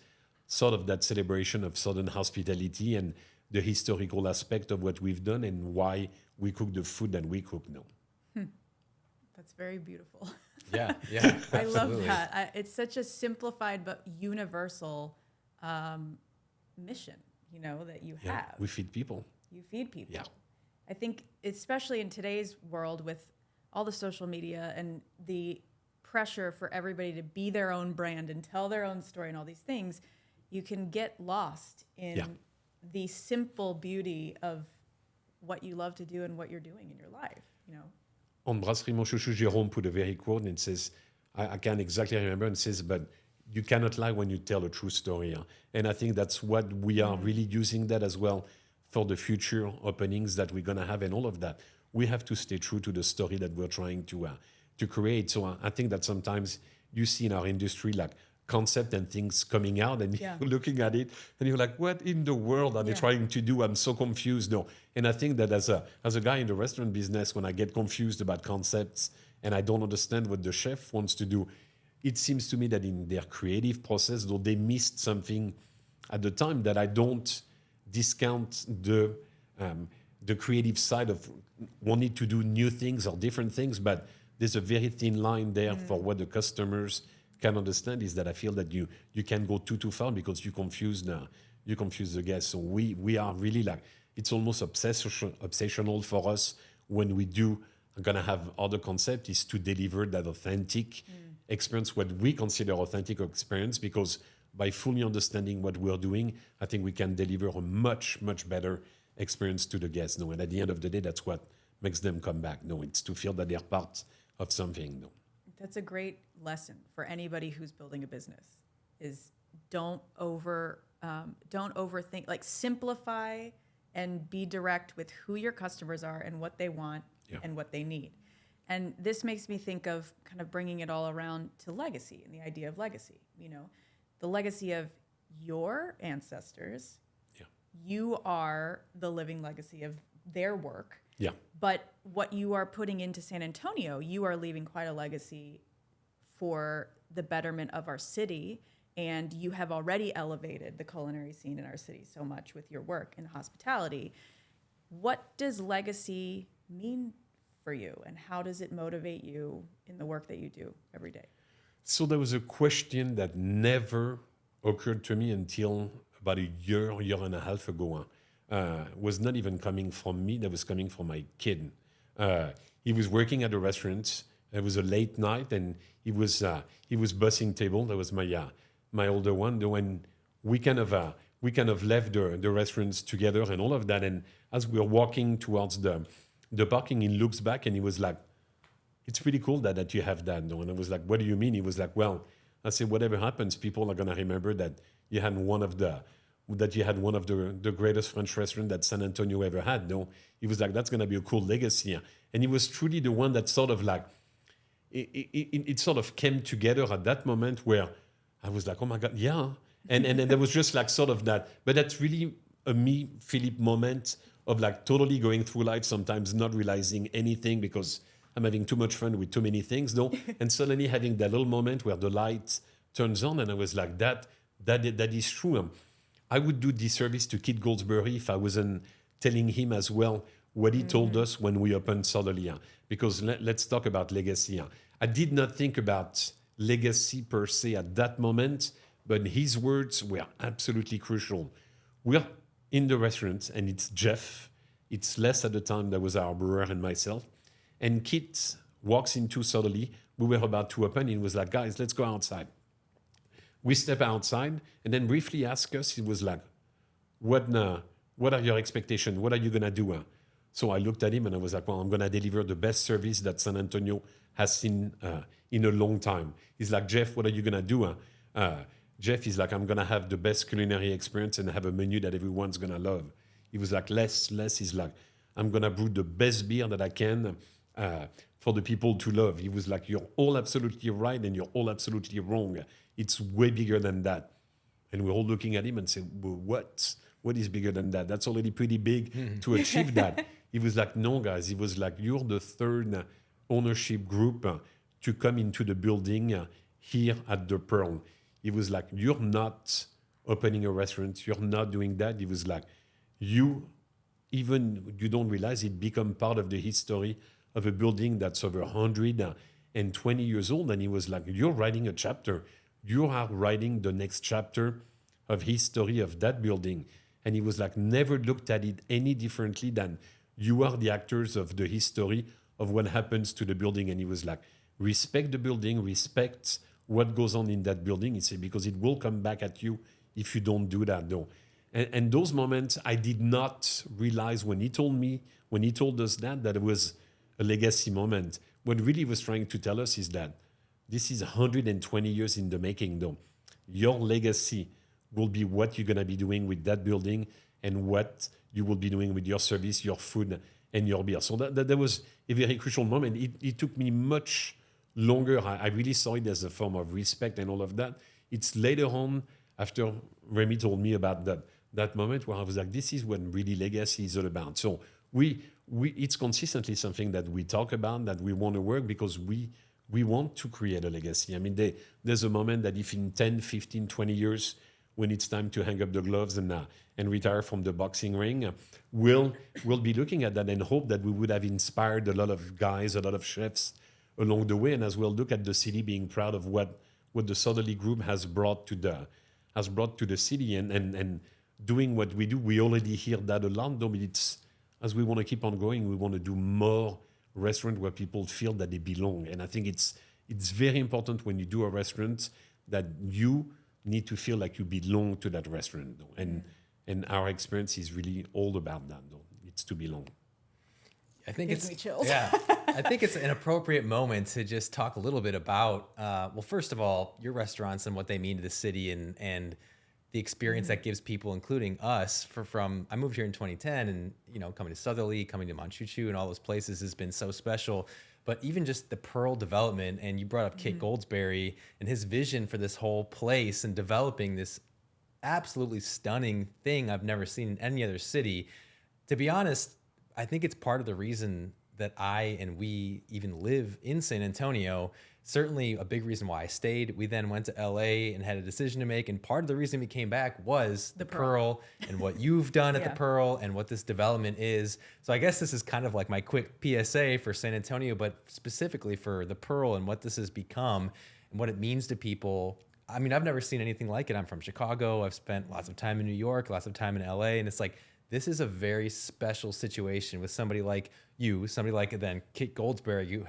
sort of that celebration of Southern hospitality and the historical aspect of what we've done and why we cook the food that we cook now. That's very beautiful. Yeah. I love that. It's such a simplified but universal mission, that you have. We feed people. You feed people. Yeah. I think, especially in today's world with all the social media and the pressure for everybody to be their own brand and tell their own story and all these things, you can get lost in the simple beauty of what you love to do and what you're doing in your life, On Brasserie Mon Chouchou, Jérôme put a very quote, and it says, I can't exactly remember, and it says, but you cannot lie when you tell a true story. And I think that's what we are really using that as well for the future openings that we're going to have and all of that. We have to stay true to the story that we're trying to create. So I think that sometimes you see in our industry like concept and things coming out and you're looking at it and you're like, what in the world are they trying to do? I'm so confused. No. And I think that as a guy in the restaurant business, when I get confused about concepts and I don't understand what the chef wants to do, it seems to me that in their creative process, though they missed something at the time, that I don't discount the creative side of wanting to do new things or different things, but there's a very thin line there for what the customers can understand, is that I feel that you can go too far because you confuse the guests. So we are really like, it's almost obsessional for us when we are gonna have other concept, is to deliver that authentic experience, what we consider authentic experience, because by fully understanding what we're doing, I think we can deliver a much, much better experience to the guests. No, and at the end of the day, that's what makes them come back. No, it's to feel that they're part of something. No. That's a great lesson for anybody who's building a business, is don't overthink, like simplify and be direct with who your customers are and what they want and what they need. And this makes me think of kind of bringing it all around to legacy and the idea of legacy, the legacy of your ancestors. Yeah. You are the living legacy of their work. Yeah. But what you are putting into San Antonio, you are leaving quite a legacy for the betterment of our city. And you have already elevated the culinary scene in our city so much with your work in hospitality. What does legacy mean for you, and how does it motivate you in the work that you do every day? So there was a question that never occurred to me until about a year and a half ago. was not even coming from me, that was coming from my kid. He was working at a restaurant. It was a late night, and he was bussing table. That was my older one. When we kind of left the restaurants together and all of that. And as we were walking towards the parking, he looks back and he was like, "It's pretty cool that you have that." And I was like, "What do you mean?" He was like, "Well," I said, "Whatever happens, people are gonna remember that you had one of the greatest French restaurants that San Antonio ever had." No, he was like, "That's gonna be a cool legacy." And he was truly the one that sort of like it sort of came together at that moment where I was like, "Oh my God, yeah." And there was just like sort of that. But that's really a me, Philippe moment of like totally going through life, sometimes not realizing anything because I'm having too much fun with too many things, no? And suddenly having that little moment where the light turns on, and I was like, that is true. I would do disservice to Kit Goldsberry if I wasn't telling him as well what he told us when we opened Southerleigh. Because let's talk about legacy. I did not think about legacy per se at that moment, but his words were absolutely crucial. We're in the restaurant, and it's Jeff. It's Les at the time, that was our brewer, and myself. And Kit walks into Southerleigh. We were about to open. He was like, "Guys, let's go outside." We step outside, and then briefly ask us. He was like, "What are your expectations? What are you gonna do?" So I looked at him and I was like, "Well, I'm gonna deliver the best service that San Antonio has seen in a long time." He's like, "Jeff, what are you gonna do?" Jeff is like, "I'm gonna have the best culinary experience and have a menu that everyone's gonna love." He was like, Les is like, "I'm gonna brew the best beer that I can for the people to love." He was like, "You're all absolutely right and you're all absolutely wrong. It's way bigger than that." And we're all looking at him and say, "Well, what? What is bigger than that? That's already pretty big to achieve that." He was like, "No, guys." He was like, "You're the third ownership group to come into the building here at the Pearl." He was like, "You're not opening a restaurant. You're not doing that." He was like, you don't realize it become part of the history of a building that's over 120 years old." And he was like, "You're writing a chapter. You are writing the next chapter of history of that building." And he was like, "Never looked at it any differently than you are the actors of the history of what happens to the building." And he was like, "Respect the building, respect what goes on in that building." He said, "Because it will come back at you if you don't do that, though." And those moments, I did not realize when he told us that it was a legacy moment. What really he was trying to tell us is that this is 120 years in the making, though. Your legacy will be what you're going to be doing with that building and what you will be doing with your service, your food, and your beer. So that was a very crucial moment. It took me much longer. I really saw it as a form of respect and all of that. It's later on, after Remy told me about that moment, where I was like, this is what really legacy is all about. So it's consistently something that we talk about, that we want to work, because we want to create a legacy. I mean, there's a moment that if in 10, 15, 20 years, when it's time to hang up the gloves and retire from the boxing ring, we'll be looking at that and hope that we would have inspired a lot of guys, a lot of chefs along the way, and as well look at the city being proud of what the Southerleigh Group has brought to the city, and doing what we do. We already hear that a lot, though, but it's, as we want to keep on going, we want to do more restaurant where people feel that they belong. And I think it's very important when you do a restaurant that you need to feel like you belong to that restaurant, though. And our experience is really all about that, though. It's to belong. I think Gives me chills. Yeah, I think it's an appropriate moment to just talk a little bit about, well, first of all, your restaurants and what they mean to the city, and the experience that gives people, including us. I moved here in 2010, and coming to Southerleigh, coming to Montchouchou, and all those places has been so special. But even just the Pearl development, and you brought up Kit Goldsberry and his vision for this whole place and developing this absolutely stunning thing I've never seen in any other city. To be honest, I think it's part of the reason that I and we even live in San Antonio. Certainly a big reason why I stayed. We then went to LA and had a decision to make. And part of the reason we came back was the Pearl and what you've done at the Pearl and what this development is. So I guess this is kind of like my quick PSA for San Antonio, but specifically for the Pearl and what this has become and what it means to people. I mean, I've never seen anything like it. I'm from Chicago. I've spent lots of time in New York, lots of time in LA. And it's like, this is a very special situation with somebody like you, somebody like then Kit Goldsberry, who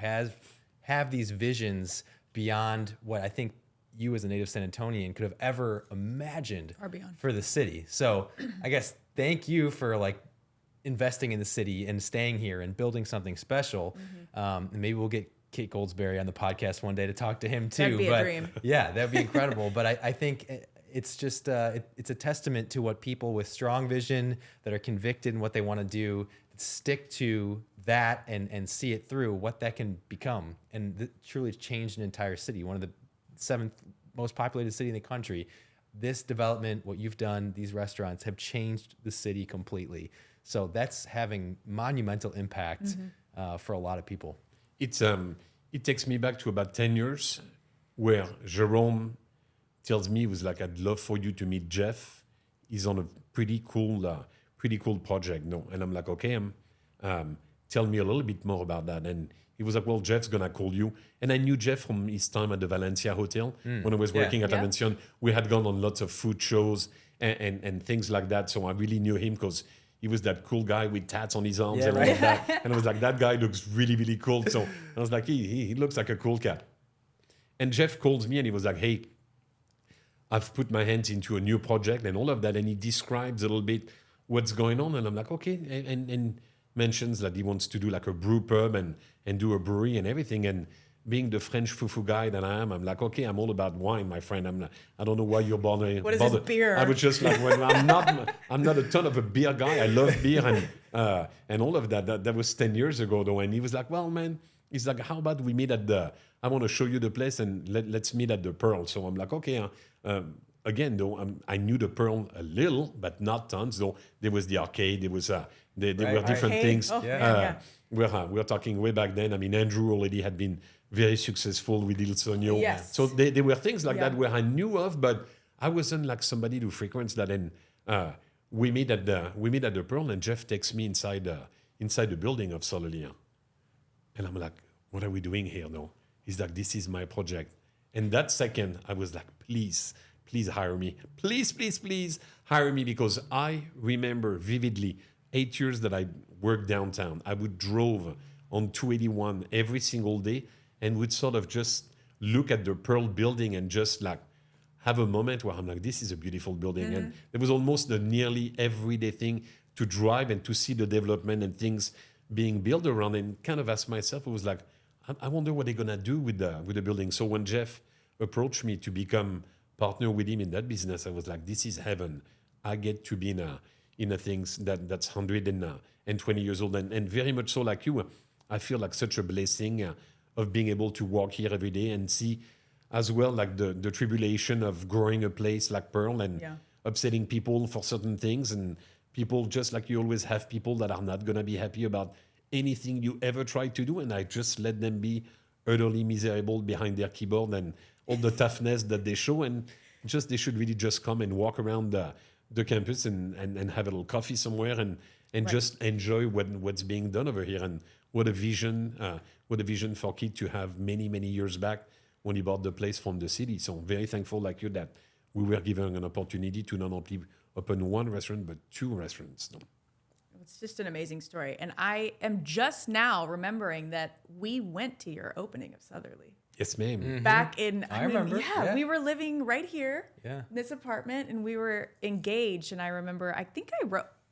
have these visions beyond what I think you as a native San Antonian could have ever imagined Far beyond. for the city. So I guess thank you for like investing in the city and staying here and building something special. And maybe we'll get Kit Goldsberry on the podcast one day to talk to him too. That'd be a dream. Yeah, that'd be incredible. But I think it's just it's a testament to what people with strong vision that are convicted in what they want to do, stick to that and see it through, what that can become, and truly change an entire city. One of the 7th most populated city in the country. This development, what you've done, these restaurants have changed the city completely. So that's having monumental impact for a lot of people. It takes me back to about 10 years where Jérôme tells me, he was like, I'd love for you to meet Jeff. He's on a pretty cool project. No, and I'm like, okay, tell me a little bit more about that. And he was like, well, Jeff's going to call you. And I knew Jeff from his time at the Valencia Hotel when I was working at Dimension. We had gone on lots of food shows and things like that. So I really knew him because he was that cool guy with tats on his arms and all of that. And I was like, that guy looks really, really cool. So I was like, he looks like a cool cat. And Jeff calls me and he was like, hey, I've put my hands into a new project and all of that. And he describes a little bit what's going on. And I'm like, okay. And mentions that he wants to do like a brew pub and do a brewery and everything. And being the French fufu guy that I am, I'm like, okay, I'm all about wine, my friend. I don't know why you're bothering. What is this beer? I was just like, well, I'm not a ton of a beer guy. I love beer and all of that. That was 10 years ago though. And he was like, well, man, he's like, how about we meet I want to show you the place and let's meet at the Pearl. So I'm like, okay. Again, though, I knew the Pearl a little, but not tons. Though there was the arcade, there were different things. Oh, We're talking way back then. I mean, Andrew already had been very successful with Il Sogno. Yes. So there were things like that where I knew of, but I wasn't like somebody who frequents that. And we meet at the Pearl, and Jeff takes me inside the building of Southerleigh. And I'm like, what are we doing here now? He's like, this is my project. And that second, I was like, please hire me. Please hire me, because I remember vividly 8 years that I worked downtown. I would drove on 281 every single day and would sort of just look at the Pearl building and just like have a moment where I'm like, this is a beautiful building. And it was almost a nearly everyday thing to drive and to see the development and things being built around, and kind of ask myself, it was like, I wonder what they're gonna do with the building. So when Jeff approached me to become partner with him in that business, I was like, this is heaven. I get to be in a things that's 120 years old, and very much so like you. I feel like such a blessing of being able to walk here every day and see as well like the tribulation of growing a place like Pearl and upsetting people for certain things, and people, just like you always have people that are not gonna be happy about anything you ever try to do, and I just let them be utterly miserable behind their keyboard and all the toughness that they show, and just they should really just come and walk around the campus and have a little coffee somewhere and just enjoy what's being done over here. And what a vision for Keith to have many years back when he bought the place from the city. So I'm very thankful like you that we were given an opportunity to not only open one restaurant but two restaurants. No? It's just an amazing story. And I am just now remembering that we went to your opening of Southerleigh. Yes, ma'am. Mm-hmm. Back in, I remember. Yeah, we were living right here in this apartment, and we were engaged. And I remember,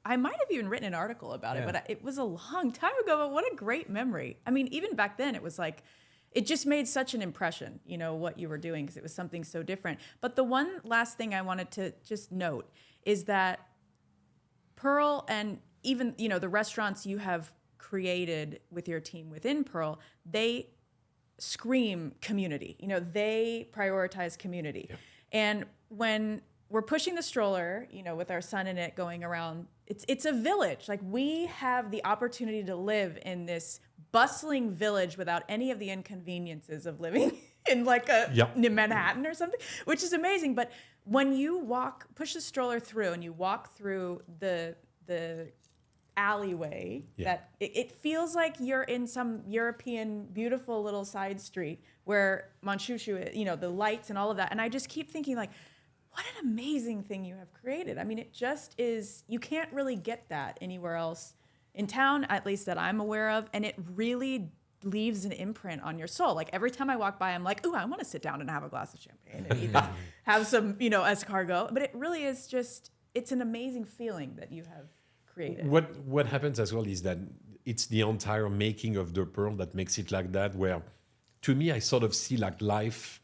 I might have even written an article about it, but it was a long time ago. But what a great memory. I mean, even back then, it was like, it just made such an impression, what you were doing, because it was something so different. But the one last thing I wanted to just note is that Pearl, and even, the restaurants you have created with your team within Pearl, they scream community. They prioritize community. Yeah. And when we're pushing the stroller, with our son in it going around, it's a village. Like, we have the opportunity to live in this bustling village without any of the inconveniences of living in like in Manhattan or something, which is amazing. But when you push the stroller through and you walk through the alleyway, that it feels like you're in some European beautiful little side street where Manchushu is, the lights and all of that. And I just keep thinking, like, what an amazing thing you have created. I mean, it just is, you can't really get that anywhere else in town, at least that I'm aware of. And it really leaves an imprint on your soul. Like every time I walk by, I'm like, ooh, I want to sit down and have a glass of champagne and eat that, have some, escargot. But it really is just, it's an amazing feeling that you have created. What happens as well is that it's the entire making of the pearl that makes it like that, where to me, I sort of see like life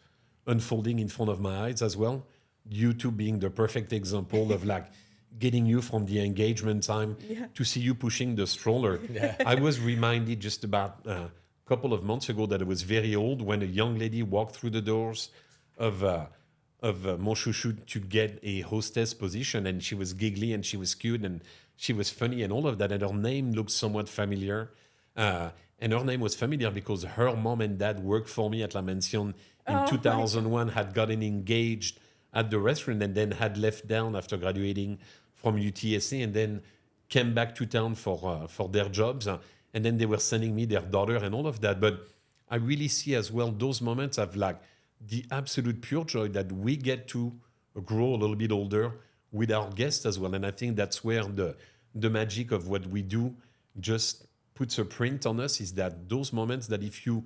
unfolding in front of my eyes as well. You two being the perfect example of like getting you from the engagement time to see you pushing the stroller. Yeah. I was reminded just about a couple of months ago that I was very old when a young lady walked through the doors of Mon Chouchou to get a hostess position, and she was giggly and she was cute and she was funny and all of that, and her name looked somewhat familiar. And her name was familiar because her mom and dad worked for me at La Mansion in 2001, had gotten engaged at the restaurant and then had left down after graduating from UTSA and then came back to town for their jobs. And then they were sending me their daughter and all of that. But I really see as well those moments of like the absolute pure joy that we get to grow a little bit older with our guests as well. And I think that's where the magic of what we do just puts a print on us, is that those moments that if you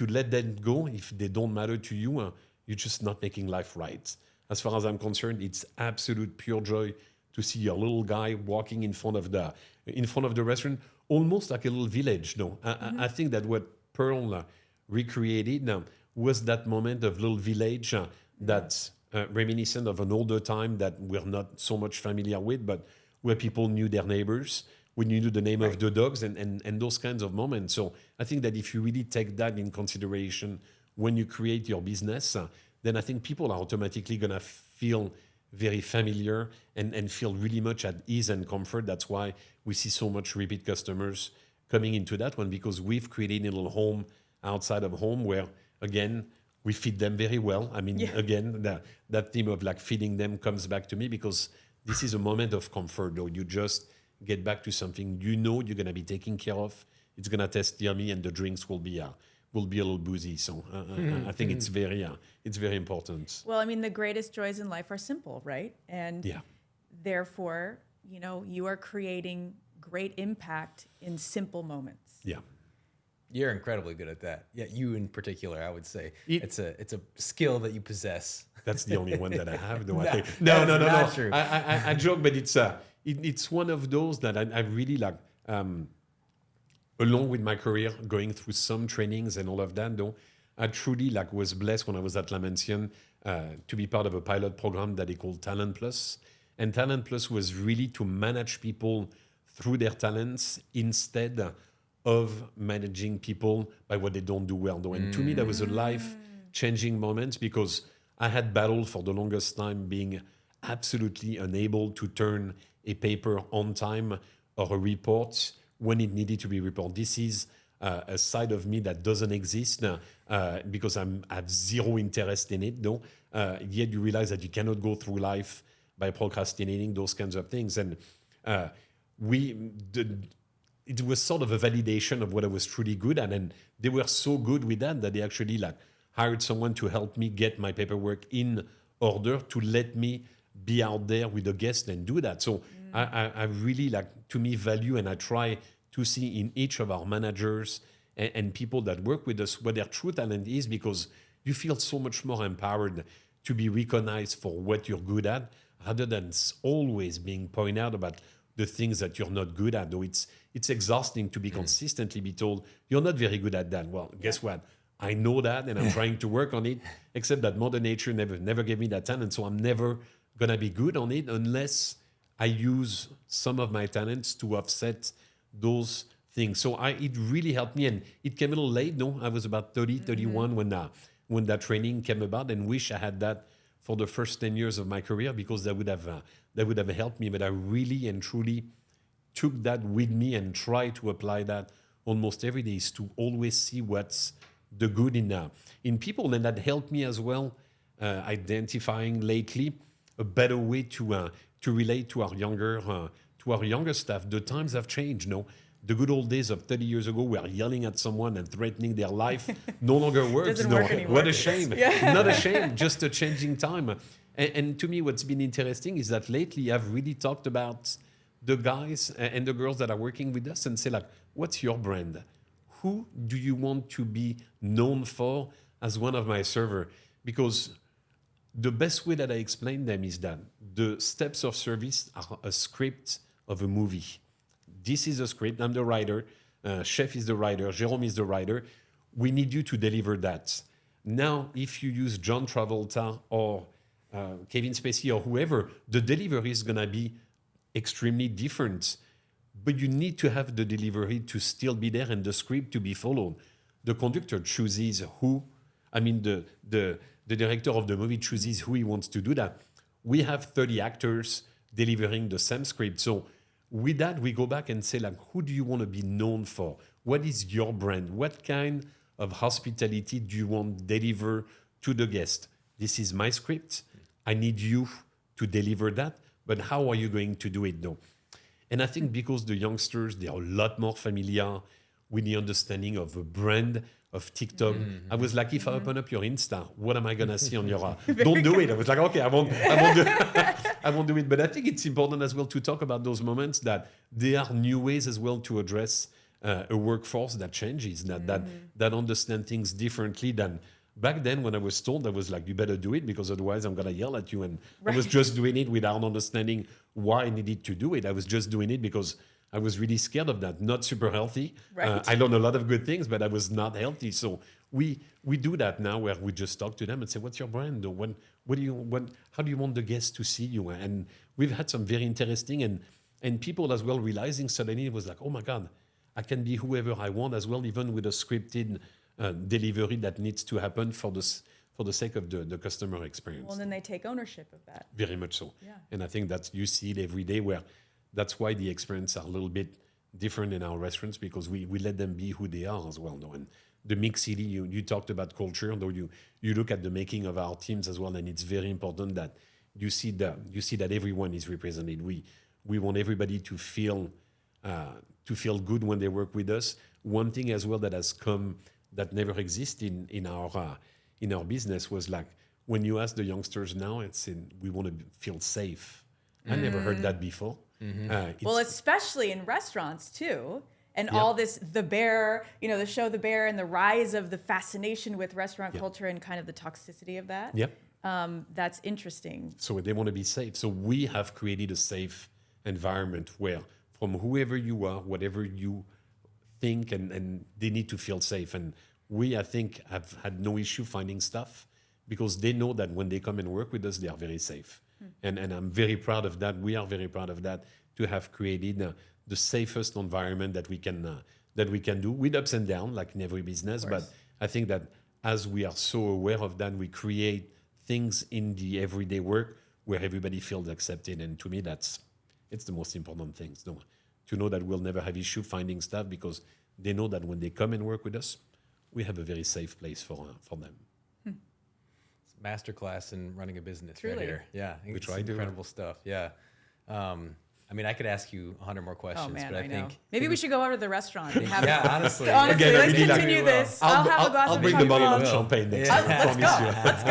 let them go, if they don't matter to you, you're just not making life right. As far as I'm concerned, it's absolute pure joy to see your little guy walking in front of the restaurant, almost like a little village. No, I think that what Pearl recreated was that moment of little village that's reminiscent of an older time that we're not so much familiar with, but where people knew their neighbors, when you knew the name of the dogs and those kinds of moments. So I think that if you really take that in consideration when you create your business, then I think people are automatically going to feel very familiar and feel really much at ease and comfort. That's why we see so much repeat customers coming into that one, because we've created a little home outside of home where, again, we feed them very well. I mean, again, that theme of like feeding them comes back to me, because this is a moment of comfort, though. You just get back to something you know you're going to be taken care of. It's going to taste yummy, and the drinks will be a little boozy. So I think it's very important. Well, I mean, the greatest joys in life are simple, right? And therefore, you are creating great impact in simple moments. Yeah. You're incredibly good at that. Yeah, you in particular, I would say. It's a skill that you possess. That's the only one that I have, though. No, I think. No. True. I joke, but it's one of those that I really like. Along with my career, going through some trainings and all of that, though, I truly was blessed when I was at La Mansion to be part of a pilot program that they called Talent Plus. And Talent Plus was really to manage people through their talents instead of managing people by what they don't do well, though. And to me, that was a life-changing moment, because I had battled for the longest time being absolutely unable to turn a paper on time or a report when it needed to be reported. This is a side of me that doesn't exist because I have zero interest in it, though. Yet you realize that you cannot go through life by procrastinating those kinds of things. And it was sort of a validation of what I was truly good at. And they were so good with that they actually hired someone to help me get my paperwork in order to let me be out there with the guests and do that. So I really to me value, and I try to see in each of our managers and people that work with us what their true talent is, because you feel so much more empowered to be recognized for what you're good at, rather than always being pointed out about the things that you're not good at. Though it's exhausting to be consistently be told you're not very good at that. Well, guess what? I know that, and I'm trying to work on it, except that Mother Nature never gave me that talent, so I'm never going to be good on it unless I use some of my talents to offset those things. So it really helped me, and it came a little late. No, I was about 30, 31 when that training came about, and wish I had that for the first 10 years of my career, because that would have helped me. But I really and truly took that with me and try to apply that almost every day, is to always see what's the good in people. And that helped me as well, identifying lately a better way to relate to our younger staff. The times have changed. No, the good old days of 30 years ago, where yelling at someone and threatening their life no longer works. Doesn't work anymore. What a shame. Not a shame, just a changing time. And to me, what's been interesting is that lately I've really talked about the guys and the girls that are working with us and say, like, what's your brand? Who do you want to be known for as one of my server? Because the best way that I explain them is that the steps of service are a script of a movie. This is a script. I'm the writer. Chef is the writer. Jérôme is the writer. We need you to deliver that. Now, if you use John Travolta or Kevin Spacey or whoever, the delivery is going to be extremely different. But you need to have the delivery to still be there and the script to be followed. The conductor chooses who, the director of the movie chooses who he wants to do that. We have 30 actors delivering the same script. So with that, we go back and say, like, who do you want to be known for? What is your brand? What kind of hospitality do you want to deliver to the guest? This is my script. I need you to deliver that. But how are you going to do it, though? And I think because the youngsters, they are a lot more familiar with the understanding of a brand, of TikTok. I was like, if I open up your Insta, what am I going to see on your... Don't do it. I was like, okay, I won't do it. But I think it's important as well to talk about those moments that there are new ways as well to address a workforce that changes, that understand things differently than... Back then, when I was told, I was like, you better do it because otherwise I'm going to yell at you. And I was just doing it without understanding why I needed to do it. I was just doing it because I was really scared of that. Not super healthy. Right. I learned a lot of good things, but I was not healthy. So we do that now where we just talk to them and say, what's your brand? Or how do you want the guests to see you? And we've had some very interesting and people as well realizing suddenly it was like, oh my God, I can be whoever I want as well, even with a scripted delivery that needs to happen for the sake of the customer experience. Well, then they take ownership of that. Very much so. Yeah. And I think that you see it every day where that's why the experience are a little bit different in our restaurants because we let them be who they are as well. No? And the mix city, you talked about culture, though you look at the making of our teams as well, and it's very important that you see that everyone is represented. We want everybody to feel good when they work with us. One thing as well that has come that never existed in our business was like when you ask the youngsters now, we want to feel safe. I never heard that before. Well, especially in restaurants too. And all this, the bear, the show The Bear and the rise of the fascination with restaurant culture and kind of the toxicity of that. Yep. That's interesting. So they want to be safe. So we have created a safe environment where from whoever you are, whatever you think, and they need to feel safe. And we, I think, have had no issue finding staff because they know that when they come and work with us, they are very safe. And I'm very proud of that. We are very proud of that, to have created the safest environment that we can do with ups and downs, like in every business. But I think that as we are so aware of that, we create things in the everyday work where everybody feels accepted. And to me, it's the most important thing. So, to know that we'll never have issue finding staff because they know that when they come and work with us, we have a very safe place for them. Masterclass in running a business. Truly. Right here. Yeah. Which it's I do. incredible stuff. Yeah. I could ask you 100 more questions, Oh man, but I know. think Maybe we should go over to the restaurant and have honestly. honestly, Again, let's really like continue we this. will. I'll have a glass I'll of bring the bottle of champagne. champagne next time. I promise you. Let's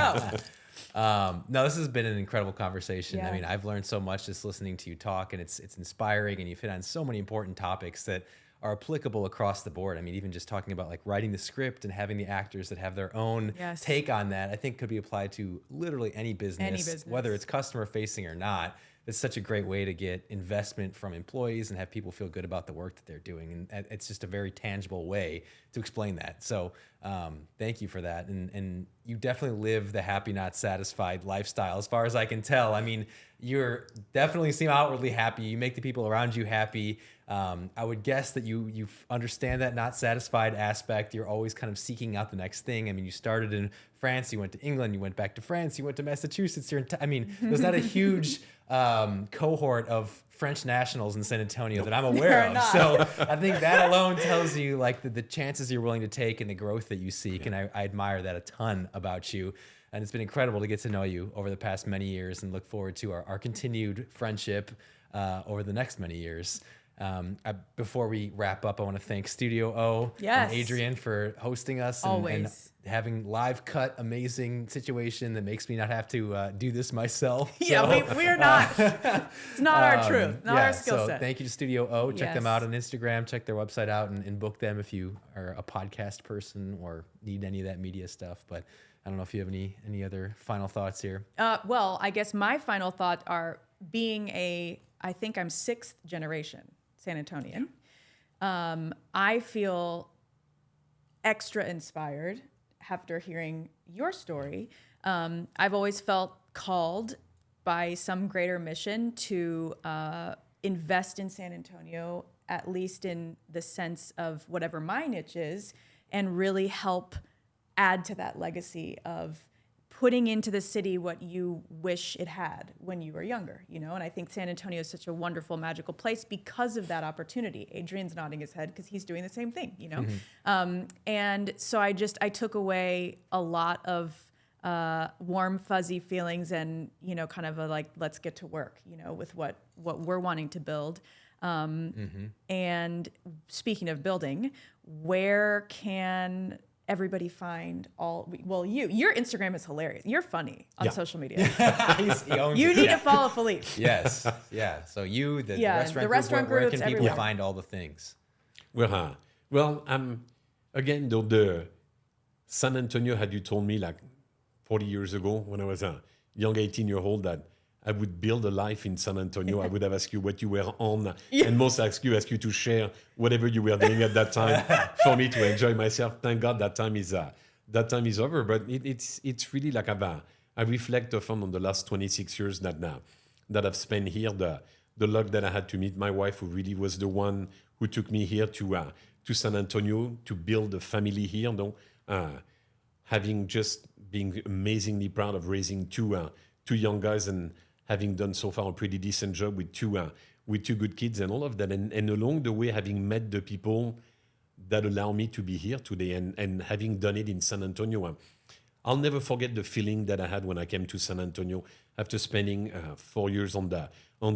go. No, this has been an incredible conversation. Yeah. I've learned so much just listening to you talk, and it's inspiring, and you've hit on so many important topics that are applicable across the board. Even just talking about like writing the script and having the actors that have their own take on that, I think could be applied to literally any business, whether it's customer facing or not. It's such a great way to get investment from employees and have people feel good about the work that they're doing. And it's just a very tangible way to explain that. So thank you for that. And you definitely live the happy, not satisfied lifestyle as far as I can tell. You're definitely seem outwardly happy. You make the people around you happy. I would guess that you understand that not satisfied aspect. You're always kind of seeking out the next thing. You started in France, you went to England, you went back to France, you went to Massachusetts. There's not a huge cohort of French nationals in San Antonio that I'm aware of. So I think that alone tells you like the chances you're willing to take and the growth that you seek. And I admire that a ton about you. And it's been incredible to get to know you over the past many years and look forward to our continued friendship over the next many years. Before we wrap up, I want to thank Studio O Yes. and Adrian for hosting us and Always. having live cut amazing situation that makes me not have to do this myself. Yeah, So, we're not. It's not our truth, not our skill so set. thank you to Studio O. Check them Yes. out on Instagram. Check their website out and book them if you are a podcast person or need any of that media stuff. But I don't know if you have any other final thoughts here. Well, I guess my final thought are being I think I'm 6th generation San Antonian. I feel extra inspired after hearing your story. I've always felt called by some greater mission to invest in San Antonio, at least in the sense of whatever my niche is, and really help add to that legacy of putting into the city what you wish it had when you were younger, you know? And I think San Antonio is such a wonderful, magical place because of that opportunity. Adrian's nodding his head because he's doing the same thing, you know? And so I took away a lot of warm, fuzzy feelings and, you know, kind of a like, let's get to work, you know, with what we're wanting to build. And speaking of building, where can everybody find your Instagram is hilarious. You're funny on social media. He owns You it. need to follow Philippe. Yes. Yeah. So the restaurant where group, can it's people everywhere. find all the things? Well, again, though, the San Antonio, had you told me like 40 years ago when I was a young 18-year-old that I would build a life in San Antonio, I would have asked you what you were on and most ask you to share whatever you were doing at that time for me to enjoy myself. Thank God that time is over. But it's really like I reflect often on the last 26 years that I've spent here, the luck that I had to meet my wife, who really was the one who took me here to San Antonio to build a family here. Having just being amazingly proud of raising two young guys and having done so far a pretty decent job with two good kids and all of that. And along the way, having met the people that allow me to be here today and having done it in San Antonio. I'll never forget the feeling that I had when I came to San Antonio after spending 4 years on the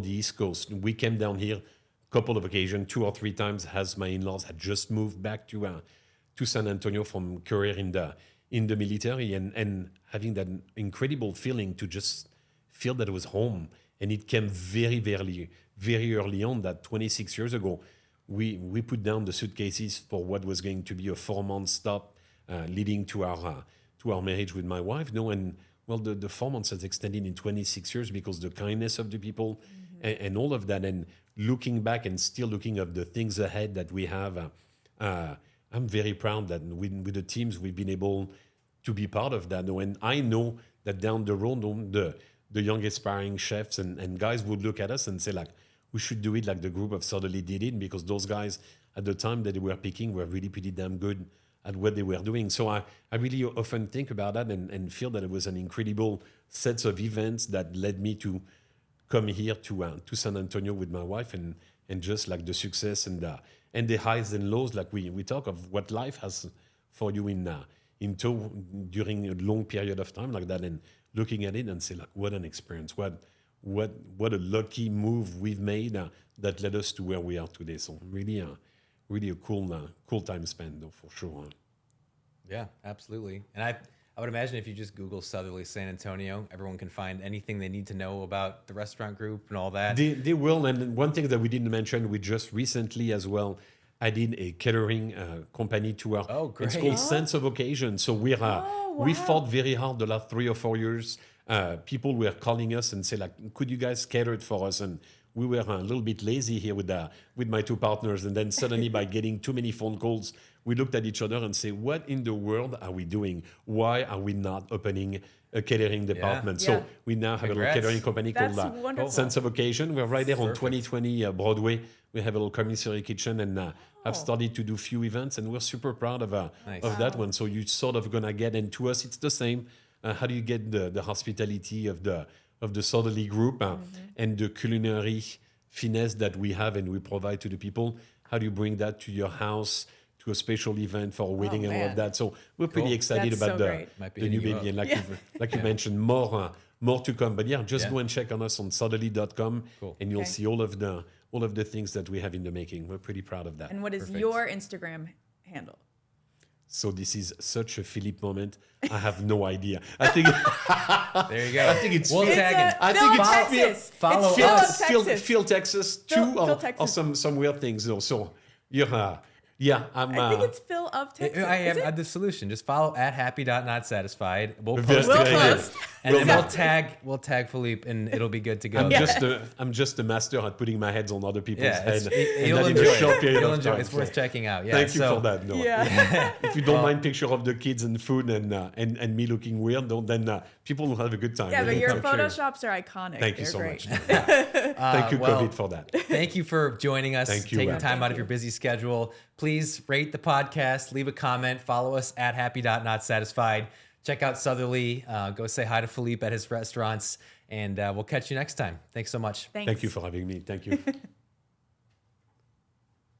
East Coast. We came down here a couple of occasions, 2 or 3 times, as my in-laws had just moved back to San Antonio from career in the military and having that incredible feeling to just feel that it was home. And it came very, very, very early on, that 26 years ago, we put down the suitcases for what was going to be a 4-month stop leading to our marriage with my wife. And well, the 4 months has extended in 26 years because the kindness of the people and all of that. And looking back and still looking at the things ahead that we have, I'm very proud that with the teams we've been able to be part of that. And I know that down the road, the young aspiring chefs and guys would look at us and say, like, we should do it like the group of Southerleigh did it, because those guys at the time that they were picking were really pretty damn good at what they were doing. So I really often think about that and feel that it was an incredible set of events that led me to come here to San Antonio with my wife and just like the success and the highs and lows, like we talk of what life has for you in tow during a long period of time like that, and looking at it and say, like, what an experience, what a lucky move we've made that led us to where we are today. So really a cool time spent, though, for sure. Yeah, absolutely. And I would imagine if you just Google Southerleigh San Antonio, everyone can find anything they need to know about the restaurant group and all that. They will. And one thing that we didn't mention, we just recently as well added a catering company to our. Oh, great. It's called Sense of Occasion. So we fought very hard the last 3 or 4 years. People were calling us and say, like, could you guys cater it for us? And we were a little bit lazy here with my 2 partners. And then suddenly, by getting too many phone calls, we looked at each other and say, what in the world are we doing? Why are we not opening a catering department? Yeah. So we now have a little catering company That's called wonderful. Sense of Occasion. We're right there on 2020 Broadway. We have a little commissary kitchen and have started to do few events. And we're super proud of that one. So you're sort of going to get, and to us, it's the same. How do you get the hospitality of the Southerleigh group and the culinary finesse that we have and we provide to the people? How do you bring that to your house, to a special event for a wedding and all of that? So we're pretty excited That's about so the great. new baby. And like you mentioned, more to come. But just go and check on us on Southerleigh.com and you'll see all of all of the things that we have in the making. We're pretty proud of that. And what is Perfect. your Instagram handle? So this is such a Philippe moment. I have no idea. I think There you go. I think it's we'll Phil- tag it. I Phil think of it's Texas. follow It's Phil of us. Texas. Phil Texas Phil too, or Texas. some weird things. No, so you're I'm I think it's Phil of Texas. I Is it? have the solution. Just follow at happy.notsatisfied. We'll Very post good. it, We'll post. and then Exactly. we'll tag Philippe, and it'll be good to go. I'm just a master at putting my heads on other people's Yeah, heads. And you'll that in enjoy a short it. period You'll of enjoy it. time. It's worth checking out. Yeah, Thank you so- for that. No. Yeah. If you don't mind picture of the kids and food and me looking weird, then people will have a good time. Yeah, but Really. your I'm sure. photoshops are iconic. Thank you They're so great. much. Thank you, well, COVID, for that. Thank you for joining us, Thank you, taking Ab. time Thank out of your busy schedule. Please rate the podcast, leave a comment, follow us at happy.notsatisfied. Check out Southerleigh. Go say hi to Philippe at his restaurants, and we'll catch you next time. Thanks so much. Thanks. Thank you for having me. Thank you.